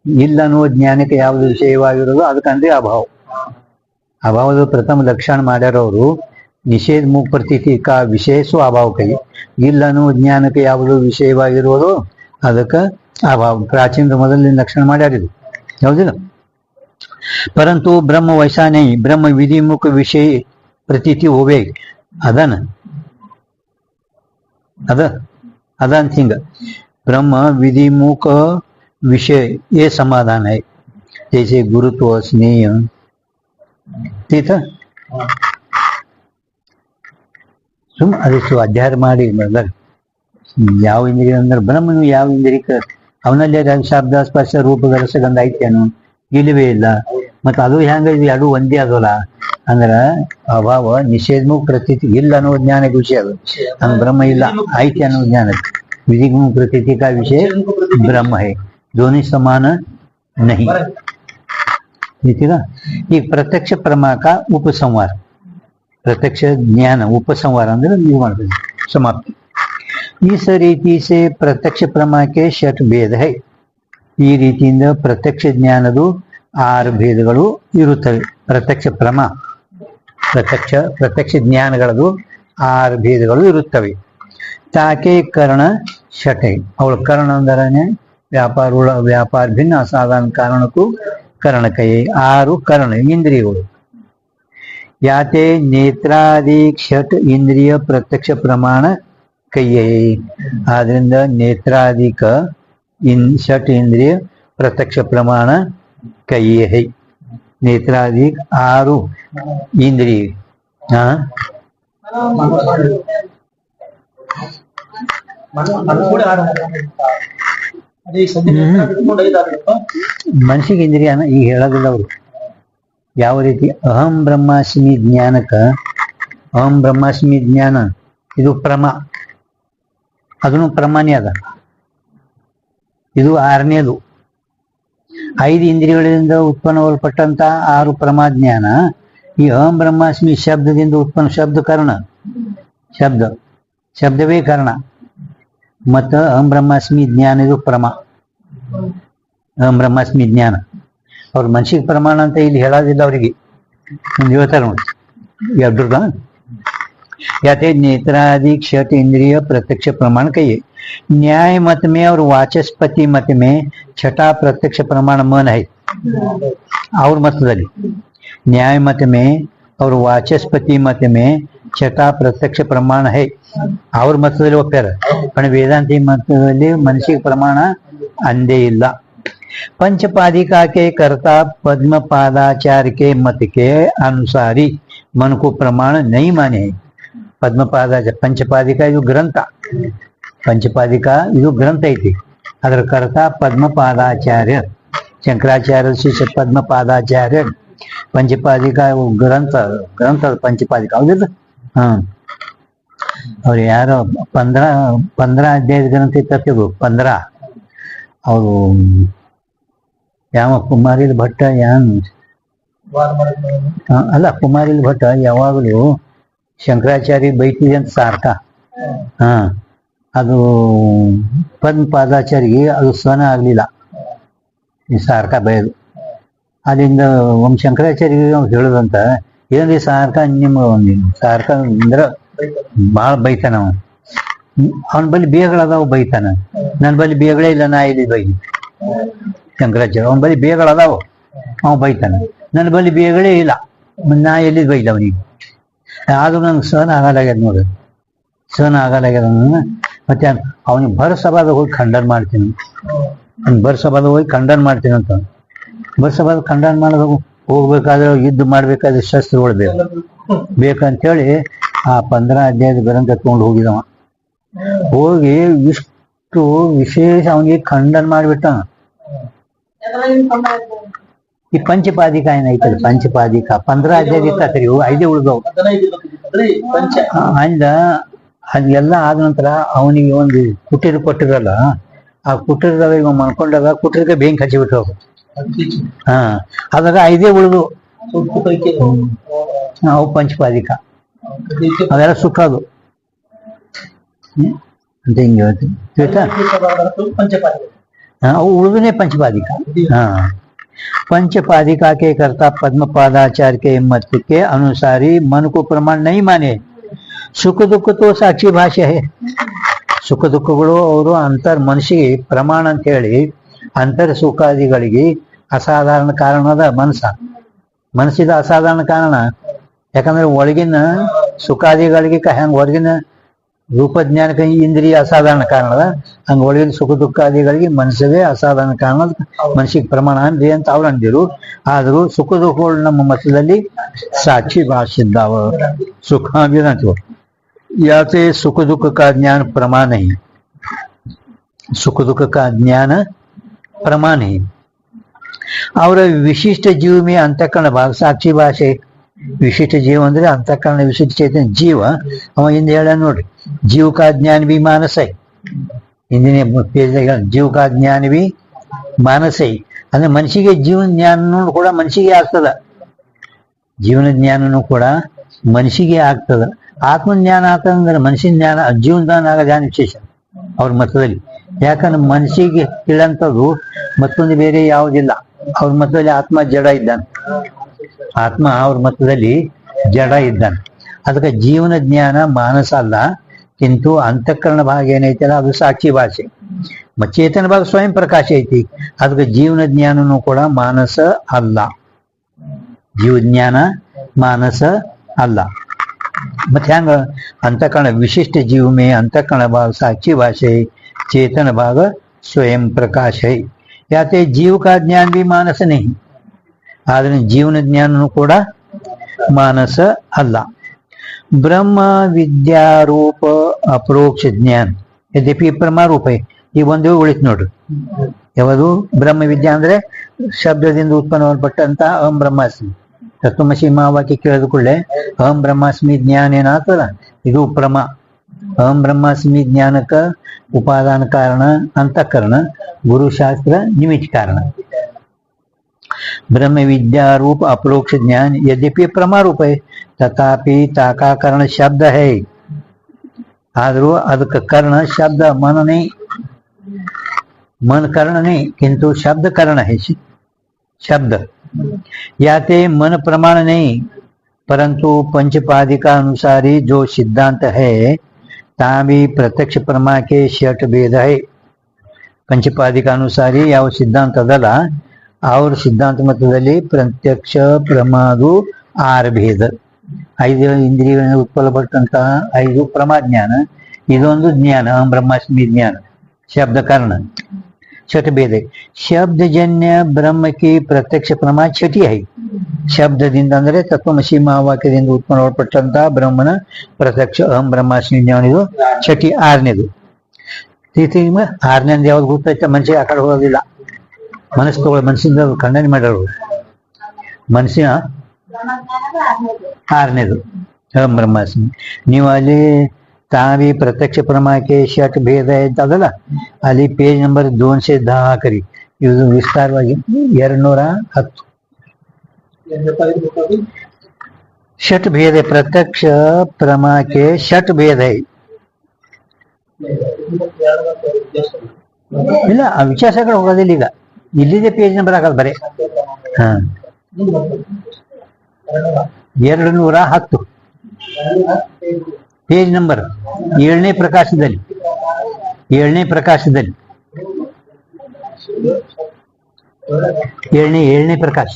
ಇಲ್ಲ ಅನ್ನುವ ಜ್ಞಾನಕ್ಕೆ ಯಾವುದು ವಿಷಯವಾಗಿರೋದು ಅದಕ್ಕಂದ್ರೆ ಅಭಾವ ಅಭಾವದ ಪ್ರಥಮ ಲಕ್ಷಣ ಮಾಡ್ಯಾರವರು ನಿಷೇಧ ಮುಖ ಪ್ರತೀತಿಕ ವಿಷಯ ಸೋ ಅಭಾವ ಕೈ ಇಲ್ಲ ಅನ್ನುವ ಜ್ಞಾನಕ್ಕೆ ಯಾವುದು ವಿಷಯವಾಗಿರೋದು ಅದಕ್ಕೆ ಅಭಾವ ಪ್ರಾಚೀನ ಮೊದಲಿನ ಲಕ್ಷಣ ಮಾಡ್ಯಾರಿದು ಹೌದಿಲ್ಲ ಪರಂತು ಬ್ರಹ್ಮ ವೈಸಾ ನೈ ಬ್ರಹ್ಮ ವಿಧಿಮುಖ ವಿಷಯ ಪ್ರತೀತಿ ಹೋವೆ ಅದನ अदन सिंह ब्रह्म विधिमुख विषय ये समाधान है जैसे गुरुत्व स्नेह ठीक है सुम अरे स्वाध्याय ಮಾಡಿ ಯಾವ ಇಂದ್ರಿಯ ಅಂದ್ರೆ ಬ್ರಹ್ಮನು ಯಾವ ಇಂದ್ರಿಯಕ್ಕೆ ಅವನಲ್ಲಿ ಶಬ್ದ ಸ್ಪರ್ಶ ರೂಪ ರಸಗಂಧ ಐತ್ಯನು ಇಲ್ಲವೇ ಇಲ್ಲ ಮತ್ತೆ ಅದು ಹೆಂಗ ಇದು ಎರಡು ಒಂದೇ ಅದಲ್ಲ ಅಂದ್ರ ಅಭಾವ ನಿಷೇಧಮುಖ ಪ್ರತೀತಿ ಇಲ್ಲ ಅನ್ನೋ ಜ್ಞಾನಕ್ಕೆ ವಿಷಯ ಅದು ಹಂಗ ಬ್ರಹ್ಮ ಇಲ್ಲ ಐತಿ ಅನ್ನೋ ಜ್ಞಾನ विधिमुख प्रतीति का विषय ब्रह्म है दोनों समान नहीं ठीक है ये प्रत्यक्ष प्रमा का उपसंहार प्रत्यक्ष ज्ञान उपसंहार अंदर निर्माण समाप्ति इस रीति से प्रत्यक्ष प्रमा के षट भेद है ಈ ರೀತಿಯಿಂದ ಪ್ರತ್ಯಕ್ಷ ಜ್ಞಾನದು 6 ಭೇದಗಳು ಇರುತ್ತವೆ ಪ್ರತ್ಯಕ್ಷ ಪ್ರಮ ಪ್ರತ್ಯಕ್ಷ ಜ್ಞಾನಗಳದು 6 ಭೇದಗಳು ಇರುತ್ತವೆ ताके कर्ण षट है और कर्ण अंदरने व्यापार भिन्न असाधारण कारण को कर्ण कहे 6 कर्ण इंद्रियಗಳು याते नेत्रादि षट इंद्रिय प्रत्यक्ष प्रमाण कहिए आद्रिंद नेत्रादिक इन षट इंद्रिय प्रत्यक्ष प्रमाण कहिए है नेत्रादिक 6 इंद्रिय हाँ ಮನಸ್ಸಿಗೆ ಇಂದ್ರಿಯನ ಈಗ ಹೇಳೋದಿಲ್ಲ ಅವರು ಯಾವ ರೀತಿ ಅಹಂ ಬ್ರಹ್ಮಾಸ್ಮಿ ಜ್ಞಾನಕ್ಕ ಅಹಂ ಬ್ರಹ್ಮಾಸ್ಮಿ ಜ್ಞಾನ ಇದು ಪ್ರಮ ಅದನ್ನು ಪ್ರಮಾಣಿ ಅದ ಇದು 6ನೇದು 5 ಇಂದ್ರಿಯಗಳಿಂದ ಉತ್ಪನ್ನವಲ್ಪಟ್ಟಂತ 6 ಪ್ರಮಾ ಜ್ಞಾನ ಈ ಅಹಂ ಬ್ರಹ್ಮಾಸ್ಮಿ ಶಬ್ದದಿಂದ ಉತ್ಪನ್ನ ಶಬ್ದ ಕಾರಣ ಶಬ್ದವೇ ಕಾರಣ मत अहम ब्रह्मास्मि ज्ञान ಇದು ಪ್ರಮ ಅಹಂ ಬ್ರಹ್ಮಾಸ್ಮಿ ಜ್ಞಾನ ಅವ್ರ ಮನಸ್ಸಿಗೆ ಪ್ರಮಾಣ ಅಂತ ಇಲ್ಲಿ ಹೇಳೋದಿಲ್ಲ ಅವರಿಗೆ ಒಂದು ಹೇಳ್ತಾರೆ ನೋಡಿ ಯಾವ್ದ್ರದ याते नेत्रादि षट इंद्रिय प्रत्यक्ष प्रमाण कहिए न्याय मत में और वाचस्पति मत में छठा प्रत्यक्ष प्रमाण मन है और मतದಲ್ಲಿ न्याय मत में और वाचस्पति मत में छठा प्रत्यक्ष प्रमाण है ಅವ್ರ ಮತದಲ್ಲಿ ಒಪ್ಪ್ಯಾರ पण वेदांती मतದಲ್ಲಿ ಮನಸ್ಸಿಗೆ ಪ್ರಮಾಣ ಅಂದೇ ಇಲ್ಲ पंचपादिका के कर्ता पद्म पादाचार्य के मत के अनुसारी मन को प्रमाण नहीं माने पद्मपादाचार्य पंचपादिका ಇದು ಗ್ರಂಥ पंचपादिका ಇದು ಗ್ರಂಥ ಐತಿ ಅದರ ಕರ್ತ ಪದ್ಮಪಾದಾಚಾರ್ಯ ಶಂಕರಾಚಾರ್ಯ ಶಿಷ್ಯ ಪದ್ಮಪಾದಾಚಾರ್ಯ पंचपादिका ग्रंथ पंचपादिका ಹೌದಿಲ್ಲ हाँ और यार 15 अध्याय ग्रंथ इतने 15 और ಯಾವ ಕುಮಾರಿಲ್ ಭಟ್ಟ ಅಲ್ಲ ಕುಮಾರಿಲ್ ಭಟ್ಟ ಯಾವಾಗಲೂ ಶಂಕರಾಚಾರ್ಯ ಬೈತಿದೆ ಅಂತ ಸಾರ್ಕ ಹಾ ಅದು ಪದ್ಮಪಾದಾಚಾರ್ಯ ಅದು ಸ್ವನ ಆಗ್ಲಿಲ್ಲ ಈ ಸಾರ್ಕ ಬೈದು ಅಲ್ಲಿಂದ ಒಮ್ಮೆ ಶಂಕರಾಚಾರ್ಯ ಹೇಳುದಂತ ಏನ್ರಿ ಸಾರ್ಕ ನಿಮ್ಮ ಸಾರ್ಕ ಅಂದ್ರ ಭಾಳ ಬೈತಾನ ಅವ. ಅವನ ಬಳಿ ಬೇಗಳದಾವ ಬೈತಾನ, ನನ್ನ ಬಳಿ ಬೇಗಳೇ ಇಲ್ಲ ನಾ ಇಲ್ಲಿ ಬೈ. ಶಂಕರಾಚಾರ್ಯ ಅವನ ಬಳಿ ಬೇಗಳದಾವ ಅವ ಬೈತಾನ, ನನ್ನ ಬಳಿ ಬೇಗಳೇ ಇಲ್ಲ ನಾ ಎಲ್ಲಿ ಬೈಲ ಅವನಿಗೆ. ಆದ್ರೂ ನಂಗೆ ಸಹನ ಆಗಲಾಗ್ಯದ ನೋಡ್ರಿ, ಸಹನ ಆಗಲಾಗ್ಯದ. ಮತ್ತೆ ಅವನಿಗೆ ಭರಸಭಾದ ಹೋಗಿ ಖಂಡನ್ ಮಾಡ್ತೀನಿ, ಭರಸಭಾದ ಹೋಗಿ ಖಂಡನ್ ಮಾಡ್ತೀನಿ ಅಂತ. ಭರಸಭಾದ ಖಂಡನ್ ಮಾಡೋದು ಹೋಗ್ಬೇಕಾದ್ರೆ ಯುದ್ಧ ಮಾಡ್ಬೇಕಾದ್ರೆ ಶಸ್ತ್ರಗಳು ಬೇಕಂತೇಳಿ ಆ 15 ಅಧ್ಯಾಯದ ಗ್ರಂಥ ತಗೊಂಡು ಹೋಗಿದವ. ಹೋಗಿ ಇಷ್ಟು ವಿಶೇಷ ಅವನಿಗೆ ಖಂಡನ್ ಮಾಡಿಬಿಟ್ಟ. ಈ ಪಂಚಪಾದಿಕ ಏನೈತಲ್ಲ, ಪಂಚಪಾದಿಕ 15 ಅಧ್ಯಾಯ ಇರ್ತಾತ್ರಿ, 5 ಉಳಿದವು. ಅಂದ ಅದೆಲ್ಲ ಆದ ನಂತರ ಅವನಿಗೆ ಒಂದು ಕುಟೀರ ಕೊಟ್ಟಿರಲ್ಲ, ಆ ಕುಟೀರದಾಗ ಇವ ಮನ್ಕೊಂಡಾಗ ಕುಟೀರಕ್ಕೆ ಬೆಂಕಿ ಹಚ್ಚಿಬಿಟ್ಟು ಹೋಗು. ಅದಾಗ 5 ಉಳಿದು ಅವು ಪಂಚಪಾದಿಕ, ಅವೆಲ್ಲ ಸುಖ ಅದು ಅಂತ ಹಿಂಗೆ ಹೇಳ್ತೀನಿ. ಅವು ಉಳಿದನೇ पंचपादिका। हाँ, पंचपादिका के कर्ता पद्मपादाचार्य के मत के अनुसार ही मन को प्रमाण नहीं माने। सुख दुख तो साक्षी भाष्य है। ಸುಖ ದುಃಖಗಳು ಅವರು ಅಂತರ್ ಮನಸ್ಸಿಗೆ ಪ್ರಮಾಣ ಅಂತ ಹೇಳಿ, ಅಂತರ್ ಸುಖಾದಿಗಳಿಗೆ ಅಸಾಧಾರಣ ಕಾರಣದ ಮನಸ್ಸಿದ ಅಸಾಧಾರಣ ಕಾರಣ. ಯಾಕಂದ್ರೆ ಒಳಗಿನ ಸುಖಾದಿಗಳಿಗೆ ಹೆಂಗ್ ಹೊರಗಿನ ರೂಪಜ್ಞಾನಕ್ಕೆ ಇಂದ್ರಿಯ ಅಸಾಧಾರಣ ಕಾರಣದ, ಹಂಗ ಒಳಗಿನ ಸುಖ ದುಃಖಾದಿಗಳಿಗೆ ಮನಸ್ಸಿಗೆ ಅಸಾಧಾರಣ ಕಾರಣದ ಮನಸ್ಸಿಗೆ ಪ್ರಮಾಣ ಅಂದ್ರಿ ಅಂತ ಅವ್ರು ಅಂದಿರು. ಆದ್ರೂ ಸುಖ ದುಃಖಗಳು ನಮ್ಮ ಮನಸ್ಸಲ್ಲಿ ಸಾಕ್ಷಿ ಭಾಷಿದ್ದಾವ. ಸುಖ ಅಂತೀವಿ, याते सुख दुख का ज्ञान प्रमाण नहीं, सुख दुख का ज्ञान प्रमाण नहीं। और विशिष्ट जीव में अंतःकरण भाग साक्षी भाषे। विशिष्ट जीव ಅಂದ್ರೆ ಅಂತಃಕರಣ ವಿಶಿಷ್ಟ ಚೇತನ ಜೀವ. ಅವ ಹಿಂದೆ ಹೇಳ ನೋಡ್ರಿ, जीव का ज्ञान भी मानस है। ಹಿಂದಿನ ಪೇಜ್ದಾಗ जीव का ज्ञान भी मानस है ಅಂದ್ರೆ ಮನಸ್ಸಿಗೆ ಜೀವನ ಜ್ಞಾನ ಕೂಡ ಮನಸ್ಸಿಗೆ ಆಗ್ತದ. ಜೀವನ ಜ್ಞಾನನೂ ಕೂಡ ಮನಸ್ಸಿಗೆ ಆಗ್ತದ. ಆತ್ಮಜ್ಞಾನ ಆಗ್ತದಂದ್ರೆ ಮನಸ್ಸಿನ ಜ್ಞಾನ ಜೀವನದಾನ ಆಗ ಜ್ಞಾನ ವಿಶೇಷ ಅವ್ರ ಮತದಲ್ಲಿ. ಯಾಕಂದ್ರೆ ಮನಸ್ಸಿಗೆ ತಿಳಿಯಂಥದ್ದು ಮತ್ತೊಂದು ಬೇರೆ ಯಾವುದಿಲ್ಲ. ಅವ್ರ ಮತದಲ್ಲಿ ಆತ್ಮ ಜಡ ಇದ್ದಾನೆ, ಆತ್ಮ ಅವ್ರ ಮತದಲ್ಲಿ ಜಡ ಇದ್ದಾನೆ. ಅದಕ್ಕೆ ಜೀವನ ಜ್ಞಾನ ಮಾನಸ ಅಲ್ಲ, ಕಿಂತು ಅಂತಃಕರಣ ಭಾಗ ಏನೈತಲ್ಲ ಅದು ಸಾಕ್ಷಿ ಭಾಷೆ. ಚೇತನ ಭಾಗ ಸ್ವಯಂ ಪ್ರಕಾಶ ಐತಿ. ಅದಕ್ಕೆ ಜೀವನ ಜ್ಞಾನನೂ ಕೂಡ ಮಾನಸ ಅಲ್ಲ, ಜೀವಜ್ಞಾನ ಮಾನಸ ಅಲ್ಲ. ಮತ್ತೆ ಹೆಂಗ ಅಂತಃಕರಣ विशिष्ट जीव में अंतःकरण भाग साक्षी भाषे, चेतन भाग स्वयं प्रकाश है। याते जीव का ज्ञान भी मानस नहीं, आदि जीवन ज्ञान ಕೂಡ ಮಾನಸ ಅಲ್ಲ. ಬ್ರಹ್ಮ ವಿದ್ಯಾರೂಪ ಅಪರೋಕ್ಷ ಜ್ಞಾನ ಯದ್ಯಪಿ ಪ್ರಮಾರೂಪ. ಈ ಒಂದು ಉಳಿತು ನೋಡ್ರಿ, ಯಾವುದು ಬ್ರಹ್ಮ ವಿದ್ಯಾ ಅಂದ್ರೆ ಶಬ್ದದಿಂದ ಉತ್ಪನ್ನಪಟ್ಟಂತ ಅಹಂ ಬ್ರಹ್ಮಾಸ್ಮಿ. ತತ್ವಮಸಿ ಮಹಾವಾಕ್ಯ ಕೇಳಿದ ಕೂಡಲೇ ಅಹಂ ಬ್ರಹ್ಮಾಸ್ಮಿ ಜ್ಞಾನ ಏನಾಗ್ತದ, ಇದು ಪ್ರಮ. ಅಹಂ ಬ್ರಹ್ಮಾಸ್ಮಿ ಜ್ಞಾನಕ್ಕ ಉಪಾದಾನ ಕಾರಣ ಅಂತಃಕರಣ, ಗುರುಶಾಸ್ತ್ರ ನಿಮಿತ್ತ ಕಾರಣ. ब्रह्म विद्या रूप अपरोक्ष ज्ञान यद्यपि प्रमारूप है, तथापि ताका करण शब्द है। आदरू ಅದಕ್ಕೆ कर्ण शब्द मन नहीं, मन कर्ण नहीं, किंतु शब्द कर्ण है। शब्द याते मन प्रमाण नहीं, परंतु पंचपादिका अनुसारी जो सिद्धांत है ता भी प्रत्यक्ष प्रमा के षट भेद है। पंचपादिका अनुसारी ಯಾವ ಸಿದ್ಧಾಂತ ಅದಲ್ಲ ಅವ್ರ ಸಿದ್ಧಾಂತ ಮತದಲ್ಲಿ ಪ್ರತ್ಯಕ್ಷ ಪ್ರಮಾದು 6 ಭೇದ. 5 ಇಂದ್ರಿಯಗಳಿಂದ ಉತ್ಪನ್ನಪಟ್ಟಂತಹ 5 ಪ್ರಮಾಜ್ಞಾನ, ಇದೊಂದು ಜ್ಞಾನ ಅಹಂ ಬ್ರಹ್ಮಾಸ್ಮಿ ಜ್ಞಾನ. ಶಬ್ದ ಕಾರಣ छठ भेद है। शब्दजन्य ब्रह्म की प्रत्यक्ष प्रमा छठी है। ಶಬ್ದದಿಂದ ಅಂದ್ರೆ ತತ್ವಮಸಿ ಮಹಾವಾಕ್ಯದಿಂದ ಉತ್ಪನ್ನಪಟ್ಟಂತಹ ಬ್ರಹ್ಮನ ಪ್ರತ್ಯಕ್ಷ ಅಹಂ ಬ್ರಹ್ಮಾಸ್ಮಿ ಜ್ಞಾನ, ಇದು ಛಟಿ 6ನೇದು. 6ನೇದು ಯಾವ್ದು ಗೊತ್ತೈತೆ, ಮನುಷ್ಯ ಆ ಕಡೆ ಹೋಗೋದಿಲ್ಲ. ಮನಸ್ಸು ತಗೊಳ್ಳಿ, ಮನಸ್ಸಿಂದ ಖಂಡನೆ ಮಾಡೋರು. ಮನಸ್ಸಿನ 6ನೇದು ಅಹಂ ಬ್ರಹ್ಮಾಸ್ಮಿ. ನೀವು ಅಲ್ಲಿ ತಾವಿ ಪ್ರತ್ಯಕ್ಷ ಪ್ರಮಾಕ್ಕೆ ಷಟ್ ಭೇದ ಅಂತದಲ್ಲ, ಅಲ್ಲಿ ಪೇಜ್ ನಂಬರ್ 210 ಹಾಕರಿ. ಇದು ವಿಸ್ತಾರವಾಗಿ 210 ಷಟ್ ಭೇದ ಪ್ರತ್ಯಕ್ಷ ಪ್ರಮಾಕ್ಕೆ ಷಟ್ ಭೇದ. ಇಲ್ಲ, ಆ ವಿಚಾರ ಹೋಗೋದಿಲ್ಲ. ಈಗ ಇಲ್ಲಿದೆ ಪೇಜ್ ನಂಬರ್ ಹಾಕೋದು ಬರೇ. ಹಾ ಮುಂದೆ ಬರ್ತದೆ 210 ಪೇಜ್ ನಂಬರ್ 7ನೇ ಪ್ರಕಾಶದಲ್ಲಿ 7ನೇ ಪ್ರಕಾಶದಲ್ಲಿ 7ನೇ ಪ್ರಕಾಶ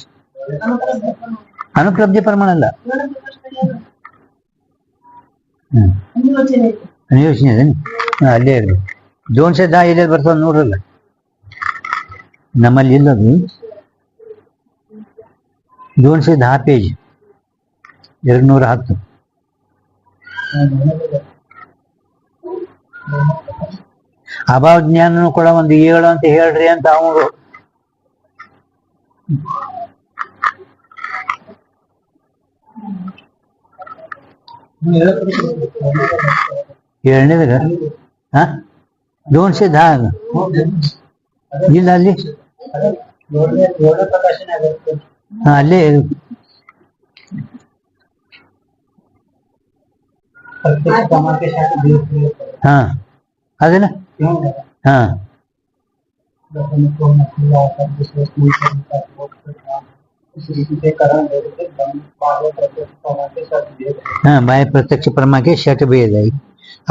ಅನುಪ್ಲಬ್ಧಿ ಪ್ರಮಾಣ ಅಲ್ಲ. ಯೋಚನೆ ಅದೇನು ಅಲ್ಲೇ ಇರಲಿ. 210 ಇಲ್ಲೇ ಬರ್ತದೆ ನೋಡ್ರಲ್ಲ, ನಮ್ಮಲ್ಲಿ ಇಲ್ಲದು. 210 ಪೇಜ್ 210. ಅಭಾವ ಜ್ಞಾನನು ಕೂಡ ಒಂದು 7 ಅಂತ ಹೇಳ್ರಿ ಅಂತ ಅವರು. ಏಳನೇದಾಗ ಹಾ 210 ಇಲ್ಲ ಅಲ್ಲಿ ಹಾ ಅಲ್ಲೇ ಹಾ ಅದೇನ ಹಾ ಹಾ ಬಾಹ್ಯ ಪ್ರತ್ಯಕ್ಷ ಪ್ರಮಾಕ್ಕೆ ಷಟ್ ಭೇದ.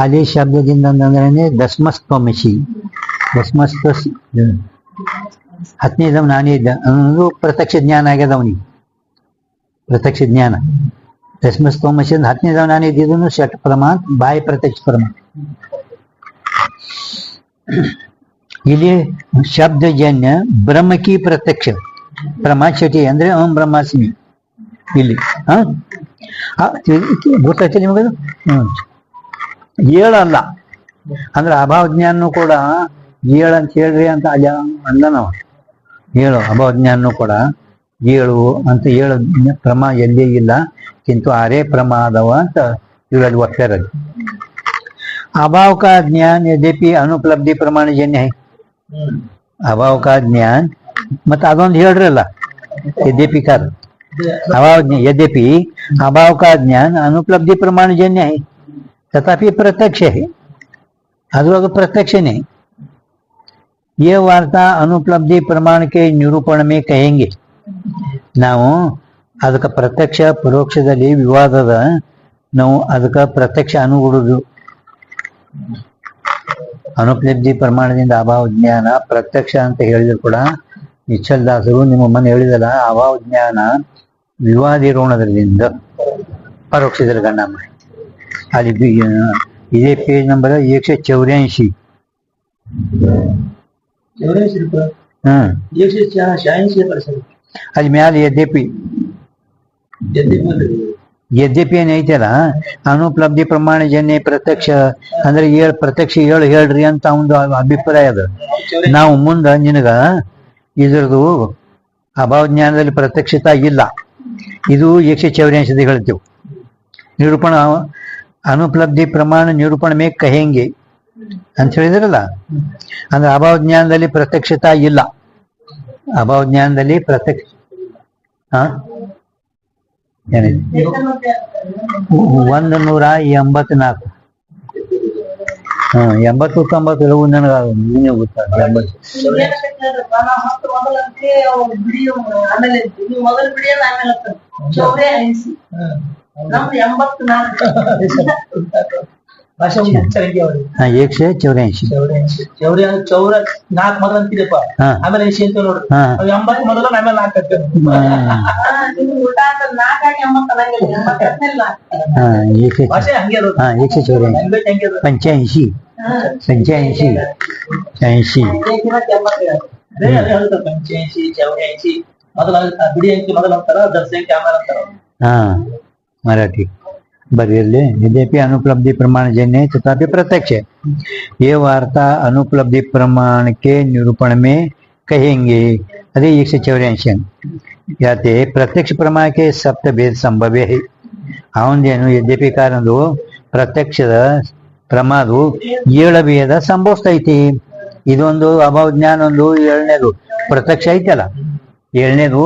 ಅಲ್ಲಿ ಶಬ್ದದಿಂದ ಅಂದ್ರೆ ದಸ್ಮಸ್ತಮಸಿ, ದಸ್ಮಸ್ತ 10ನೇದವ್ ನಾನೇ ಇದ್ದ ಅನ್ನೋದು ಪ್ರತ್ಯಕ್ಷ ಜ್ಞಾನ ಆಗ್ಯದ ಅವನಿಗೆ. ಪ್ರತ್ಯಕ್ಷ ಜ್ಞಾನ ದಸ್ಮಸ್ತಮಸಿ ಅಂದ್ರೆ 10ನೇದವ್ ನಾನೇ ಇದ್ದಿದ್ದನ್ನು ಷಟ್ ಪ್ರಮಾಣ ಬಾಹ್ಯ ಪ್ರತ್ಯಕ್ಷ ಪ್ರಮಾಣ. ಇಲ್ಲಿ ಶಬ್ದಜನ್ಯ ಬ್ರಹ್ಮಕಿ ಪ್ರತ್ಯಕ್ಷ ಪ್ರಮಾಚಟಿ ಅಂದ್ರೆ ಓಂ ಬ್ರಹ್ಮಾಸ್ಮಿ ಇಲ್ಲಿ ಗೊತ್ತಾಯ್ತು ನಿಮಗದು. 7 ಅಲ್ಲ ಅಂದ್ರೆ ಅಭಾವ ಜ್ಞಾನನು ಕೂಡ 7 ಅಂತ ಹೇಳ್ರಿ ಅಂತ ಅಲ್ಲ ಅಂದ ನಾವು. 7 ಅಭಾವ ಜ್ಞಾನನು ಕೂಡ 7 ಅಂತ 7 ಪ್ರಮಾ ಎಲ್ಲಿ ಇಲ್ಲ, ಕಿಂತು 6 ಪ್ರಮಾದವ ಅಂತ ಇವರಲ್ಲಿ ಒಪ್ಪಿರೋದು. अभाव का ज्ञान यद्यपि अनुपलब्धि प्रमाण जन्य है. अभाव का ज्ञान मत ಅದೊಂದು ಹೇಳ್ರಲ್ಲ यद्यपि कर अभाव यद्यपि अभाव का ज्ञान अनुपलब्धि प्रमाण जन्य है तथापि प्रत्यक्ष है. अद्राग प्रत्यक्ष नहीं. ये वार्ता अनुपलब्धि प्रमाण के निरूपण में कहेंगे. ನಾವು ಅದಕ್ಕೆ ಪ್ರತ್ಯಕ್ಷ ಪರೋಕ್ಷದಲ್ಲಿ ವಿವಾದದ ನಾವು ಅದಕ್ಕೆ ಪ್ರತ್ಯಕ್ಷ ಅನುಗುಡುದು. ಅನುಪಲಬ್ಧಿ ಪ್ರಮಾಣದಿಂದ ಅಭಾವ ಜ್ಞಾನ ಪ್ರತ್ಯಕ್ಷ ಅಂತ ಹೇಳಿದ್ರು ಕೂಡ ನಿಶ್ಚಲದಾಸರು ನಿಮ್ಮ ಮೊನ್ನೆ ಹೇಳಿದಲ್ಲ, ಅಭಾವ ಜ್ಞಾನ ವಿವಾದಿರೋಣದ್ರಿಂದ ಪರೋಕ್ಷದಲ್ಲಿ ಗಣ್ಣ ಮಾಡಿ. ಅಲ್ಲಿ ಇದೇ ಪೇಜ್ ನಂಬರ್ 184. ಅಲ್ಲಿ ಮ್ಯಾಲೆ ಯದ್ಯಪಿ ಏನೈತಲ್ಲ ಅನುಪಲಬ್ಧಿ ಪ್ರಮಾಣ ಜನ್ಯ ಪ್ರತ್ಯಕ್ಷ ಅಂದ್ರೆ ಪ್ರತ್ಯಕ್ಷ 7 ಹೇಳ್ರಿ ಅಂತ ಒಂದು ಅಭಿಪ್ರಾಯ ಅದ. ನಾವು ಮುಂದ ನಿನಗ ಇದ್ರದು ಅಭಾವ ಜ್ಞಾನದಲ್ಲಿ ಪ್ರತ್ಯಕ್ಷತಾ ಇಲ್ಲ, ಇದು 184 ಹೇಳ್ತೇವೆ. ನಿರೂಪಣ ಅನುಪಲಬ್ಧಿ ಪ್ರಮಾಣ ನಿರೂಪಣ ಮೇ ಕಹೆಂಗೆ ಅಂತ ಹೇಳಿದ್ರಲ್ಲ, ಅಂದ್ರೆ ಅಭಾವ ಜ್ಞಾನದಲ್ಲಿ ಪ್ರತ್ಯಕ್ಷತಾ ಇಲ್ಲ. ಅಭಾವ ಜ್ಞಾನದಲ್ಲಿ ಪ್ರತ್ಯಕ್ಷ 184. 80-90 ನನಗೆ ಗೊತ್ತಾಗ 184 ಮೊದಲು ಅಂತಿದೆಪ್ಪ, ಆಮೇಲೆ 80 ಅಂತ ನೋಡ್ರಿ. 80 ಮೊದಲು ಆಮೇಲೆ 4 ಭಾಷೆ ಹಂಗೆ 85 ಮೊದಲ ಬಿಡಿ ಅಂಕಿ ಮೊದಲು ಅಂತಾರ, ದರ್ಶಿ ಅಂಕಿ ಆಮೇಲೆ ಅಂತಾರ. मराठी बरेले. यद्यपि अनुपलब्धि प्रमाण जन्य है तथापि प्रत्यक्ष है. ये वार्ता अनुपलब्धि प्रमाण के निरूपण में कहेंगे. अरे 184 याते प्रत्यक्ष प्रमाण के सप्त भेद संभव्य है. ಅವನದೇನು ಯದ್ಯಪಿ ಕಾರಣದು ಪ್ರತ್ಯಕ್ಷದ ಪ್ರಮಾದು 7 ಭೇದ ಸಂಭವಿಸ್ತೈತಿ. ಇದೊಂದು ಅಭಾವ ಜ್ಞಾನ ಒಂದು 7ನೇದು ಪ್ರತ್ಯಕ್ಷ ಐತಲ್ಲ, 7ನೇದು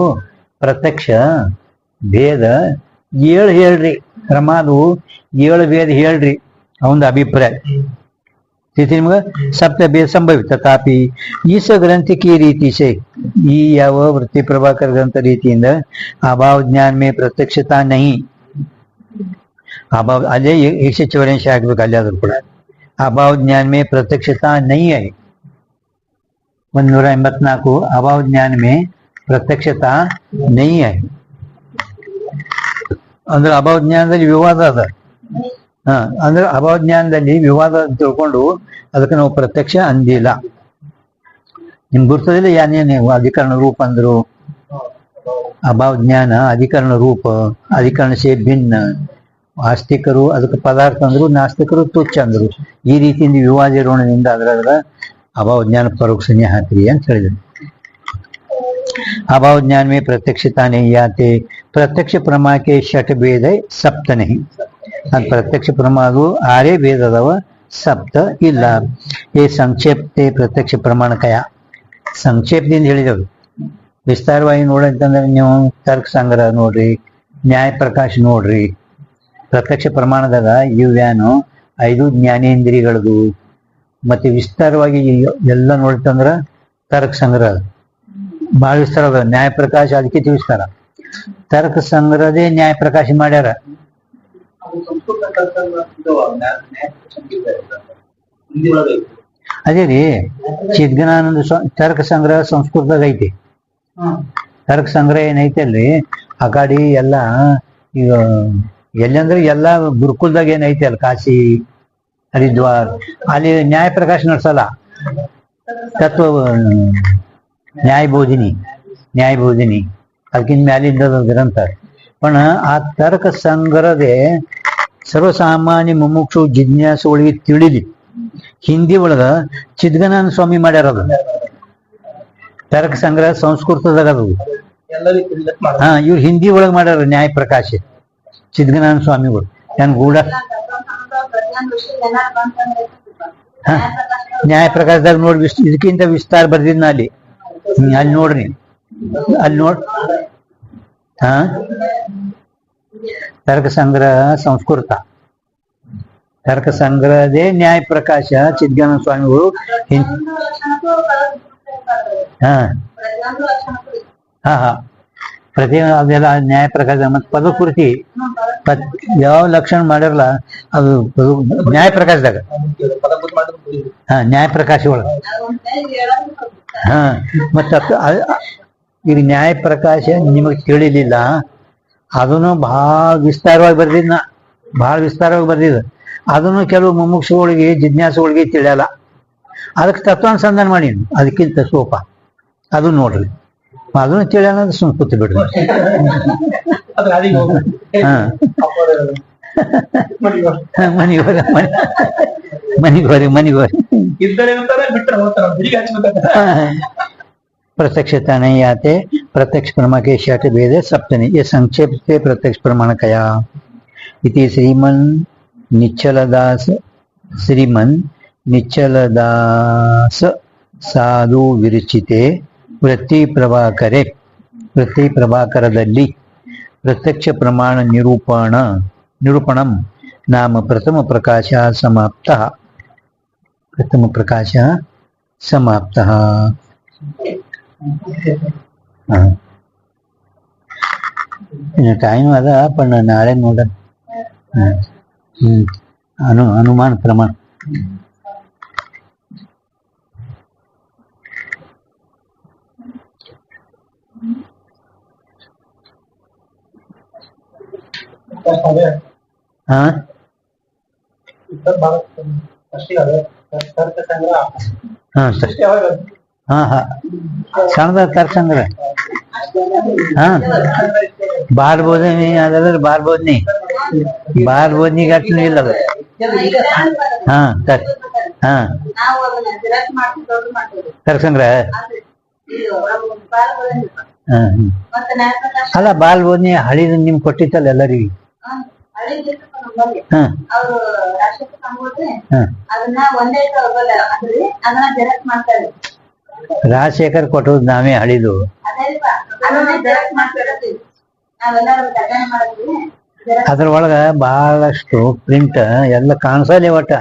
ಪ್ರತ್ಯಕ್ಷ ಭೇದ 7 ಹೇಳ್ರಿ, ಪ್ರಮಾದು 7 ಭೇದ ಹೇಳ್ರಿ ಅವಂದು ಅಭಿಪ್ರಾಯ. तिथे मग सप्तभेद संभवित तथापि इस ग्रंथ की रीति से ಈ ಯಾವ ವೃತ್ತಿ ಪ್ರಭಾಕರ ಗ್ರಂಥ ರೀತಿಯಿಂದ ಅಭಾವ ಜ್ಞಾನ ಮೇ ಪ್ರತ್ಯಕ್ಷತಾ नहीं ಅಭಾವ ಅಲ್ಲೇ 184 ಆಗ್ಬೇಕು ಅಲ್ಲಾದ್ರೂ ಕೂಡ ಅಭಾವ ಜ್ಞಾನ ಮೇ ಪ್ರತ್ಯಕ್ಷತಾ नहीं है 184 ಅಭಾವ ಜ್ಞಾನ ಮೇ ಪ್ರತ್ಯಕ್ಷತಾ नहीं है ಅಂದ್ರೆ ಅಭಾವ ಜ್ಞಾನದಲ್ಲಿ ವಿವಾದ ಅದ ಅಂದ್ರೆ ಅಭಾವ ಜ್ಞಾನದಲ್ಲಿ ವಿವಾದ ತಿಳ್ಕೊಂಡು ಅದಕ್ಕೆ ನಾವು ಪ್ರತ್ಯಕ್ಷ ಅಂದಿಲ್ಲ ನಿಮ್ಗೆ ಗುರ್ತದಿಲ್ಲ ಯಾನೇನು ಅಧಿಕರಣ ರೂಪ ಅಂದ್ರು ಅಭಾವ ಜ್ಞಾನ ಅಧಿಕರಣ ರೂಪ ಅಧಿಕರಣ ಸೇ ಭಿನ್ನ ಆಸ್ತಿಕರು ಅದಕ್ಕೆ ಪದಾರ್ಥ ಅಂದ್ರು ನಾಸ್ತಿಕರು ತುಚ್ಛ ಅಂದ್ರು ಈ ರೀತಿಯಿಂದ ವಿವಾದ ಇರೋಣದಿಂದ ಅದ್ರಾಗ ಅಭಾವ ಜ್ಞಾನ ಪರೋಕ್ಷನೇ ಹಾಕ್ರಿ ಅಂತ ಹೇಳಿದ್ರು अभाव ज्ञान में प्रत्यक्षता नहीं आते प्रत्यक्ष प्रमा के षट भेद है सप्त नहीं प्रत्यक्ष प्रमा आरे भेद अदव सप्त ಇಲ್ಲ ये संक्षेप प्रत्यक्ष प्रमाण कया ಸಂಕ್ಷೇಪದಿಂದ ಹೇಳಿದವರು ವಿಸ್ತಾರವಾಗಿ ನೋಡಂತಂದ್ರೆ ನೀವು ತರ್ಕ ಸಂಗ್ರಹ ನೋಡ್ರಿ ನ್ಯಾಯ ಪ್ರಕಾಶ ನೋಡ್ರಿ ಪ್ರತ್ಯಕ್ಷ ಪ್ರಮಾಣದಾಗ ಇವ್ಯಾನು 5 ಜ್ಞಾನೇಂದ್ರಿಯಗಳದು ಮತ್ತೆ ವಿಸ್ತಾರವಾಗಿ ಎಲ್ಲ ನೋಡ್ತಂದ್ರ ತರ್ಕ ಸಂಗ್ರಹ ಬಹಳ ವಿಸ್ತಾರ ಅದ ನ್ಯಾಯ ಪ್ರಕಾಶ ಅದಕ್ಕೆ ವಿಸ್ತಾರ ತರ್ಕ ಸಂಗ್ರಹದೇ ನ್ಯಾಯ ಪ್ರಕಾಶ ಮಾಡ್ಯಾರ ಅದೇ ರೀ ಚಿದ್ಗನಾನಂದ ತರ್ಕ ಸಂಗ್ರಹ ಸಂಸ್ಕೃತದಾಗ ಐತಿ ತರ್ಕ ಸಂಗ್ರಹ ಏನೈತೆ ಅಲ್ರಿ ಆ ಕಡೆ ಎಲ್ಲ ಈಗ ಎಲ್ಲಂದ್ರೆ ಎಲ್ಲ ಗುರುಕುಲ್ದಾಗ ಏನೈತೆ ಅಲ್ಲ ಕಾಶಿ ಹರಿದ್ವಾರ್ ಅಲ್ಲಿ ನ್ಯಾಯ ಪ್ರಕಾಶ ನಡ್ಸಲ್ಲ ತತ್ವ ನ್ಯಾಯಬೋಧಿನಿ ಅದಕ್ಕಿಂತ ಮ್ಯಾಲಿಂದ ಗ್ರಂಥ पण ಆ ತರ್ಕ ಸಂಗ್ರಹದೇ ಸರ್ವಸಾಮಾನ್ಯ ಮುಮುಕ್ಷು ಜಿಜ್ಞಾಸು ಒಳಗೆ ತಿಳಿಲಿ ಹಿಂದಿ ಒಳಗ ಚಿದ್ಗನಾನಂದ ಸ್ವಾಮಿ ಮಾಡ್ಯಾರ ಅದು ತರ್ಕ ಸಂಗ್ರಹ ಸಂಸ್ಕೃತದಾಗ ಅದು ಇವ್ರು ಹಿಂದಿ ಒಳಗೆ ಮಾಡ್ಯಾರ ನ್ಯಾಯ ಪ್ರಕಾಶ ಚಿದ್ಗನಾನಂದ ಸ್ವಾಮಿಗಳು ನನ್ ಗೂಢ ನ್ಯಾಯ ಪ್ರಕಾಶದಾಗ ನೋಡಿ ಇದಕ್ಕಿಂತ ವಿಸ್ತಾರ ಬರ್ದಿದ್ನ ಅಲ್ಲಿ ನೋಡ್ರಿ ಅಲ್ಲಿ ನೋಡ್ ತರ್ಕ ಸಂಗ್ರಹ ಸಂಸ್ಕೃತ ತರ್ಕ ಸಂಗ್ರಹದೇ ನ್ಯಾಯ ಪ್ರಕಾಶ ಚಿದ್ಗನಾನಂದ ಸ್ವಾಮಿಗಳು ಪ್ರತಿ ಅದೆಲ್ಲ ನ್ಯಾಯ ಪ್ರಕಾಶ ಮತ್ತೆ ಪದಪೂರ್ತಿ ಯಾವ ಲಕ್ಷಣ ಮಾಡಿರಲ್ಲ ಅದು ನ್ಯಾಯ ಪ್ರಕಾಶದಾಗ ನ್ಯಾಯ ಪ್ರಕಾಶ ಒಳಗ ಮತ್ತ ಈಗ ನ್ಯಾಯ ಪ್ರಕಾಶ ನಿಮಗೆ ತಿಳಿಲಿಲ್ಲ ಅದನ್ನು ಬಹಳ ವಿಸ್ತಾರವಾಗಿ ಬರ್ದಿದ್ದ ಅದನ್ನು ಕೆಲವು ಮುಮುಕ್ಷುಗಳಿಗೆ ಜಿಜ್ಞಾಸುಗಳಿಗೆ ತಿಳಿಯಲ್ಲ ಅದಕ್ಕೆ ತತ್ವಾನುಸಂಧಾನ ಮಾಡಿ ಅದಕ್ಕಿಂತ ಸೋಪ ಅದು ನೋಡ್ರಿ ಅದನ್ನು ತಿಳಿಯಲ್ಲ ಸುಮ್ ಕೂತು ಬಿಡ್ರಿ ಮನಿಗೋರಿ प्रत्यक्षता नहीं आते प्रत्यक्ष प्रमा के षट भेद सप्त नहीं ये संक्षेप से प्रत्यक्ष प्रमाण कया इति श्रीमन निच्छलदास साधु विरचिते वृत्ति प्रभाकरदल्ली प्रत्यक्ष प्रमाण निरूपणम नाम प्रथम प्रकाश समाप्तः टाइम अदा पण नाळे नोड अनुमान प्रमाण ಸಣ್ಣದ ತರ್ಕ ಸಂಗ್ರಹ ಬಾರ್ಬೋಧನಿ ಅದಾದ್ರೆ ಬಾರ್ಬೋಧನಿಗೆ ಅಷ್ಟು ಇಲ್ಲ ಅದು ತರ್ಕ ಸಂಗ್ರಹ ಅಲ್ಲ ಬಾಲ್ಬೋಧನಿ ಹಳಿದ ನಿಮ್ಗೆ ಕೊಟ್ಟಿತ್ತಲ್ಲ ಎಲ್ಲರಿಗೂ ರಾಜಶೇಖರ್ ಕೊಟ್ಟದ್ ನಾವೇ ಹಳಿದು ಅದ್ರೊಳಗ ಬಹಳಷ್ಟು ಪ್ರಿಂಟ್ ಎಲ್ಲ ಕಾಣಿಸಲಿ ಒಟ್ಟ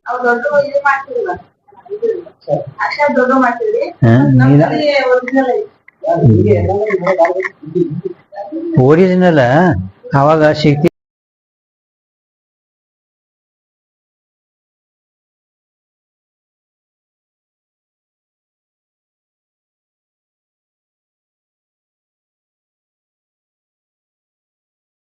ಅವ್ ದೊಡ್ಡ ಇದು ಮಾಡ್ತಿರಲ್ಲ ಅಕ್ಷರ ದೊಡ್ಡ ಮಾಡ್ತೀವಿ ಒರಿಜಿನಲ್ ಐತಿ ಒರಿಜಿನಲ್ ಅವಾಗ ಶಕ್ತಿ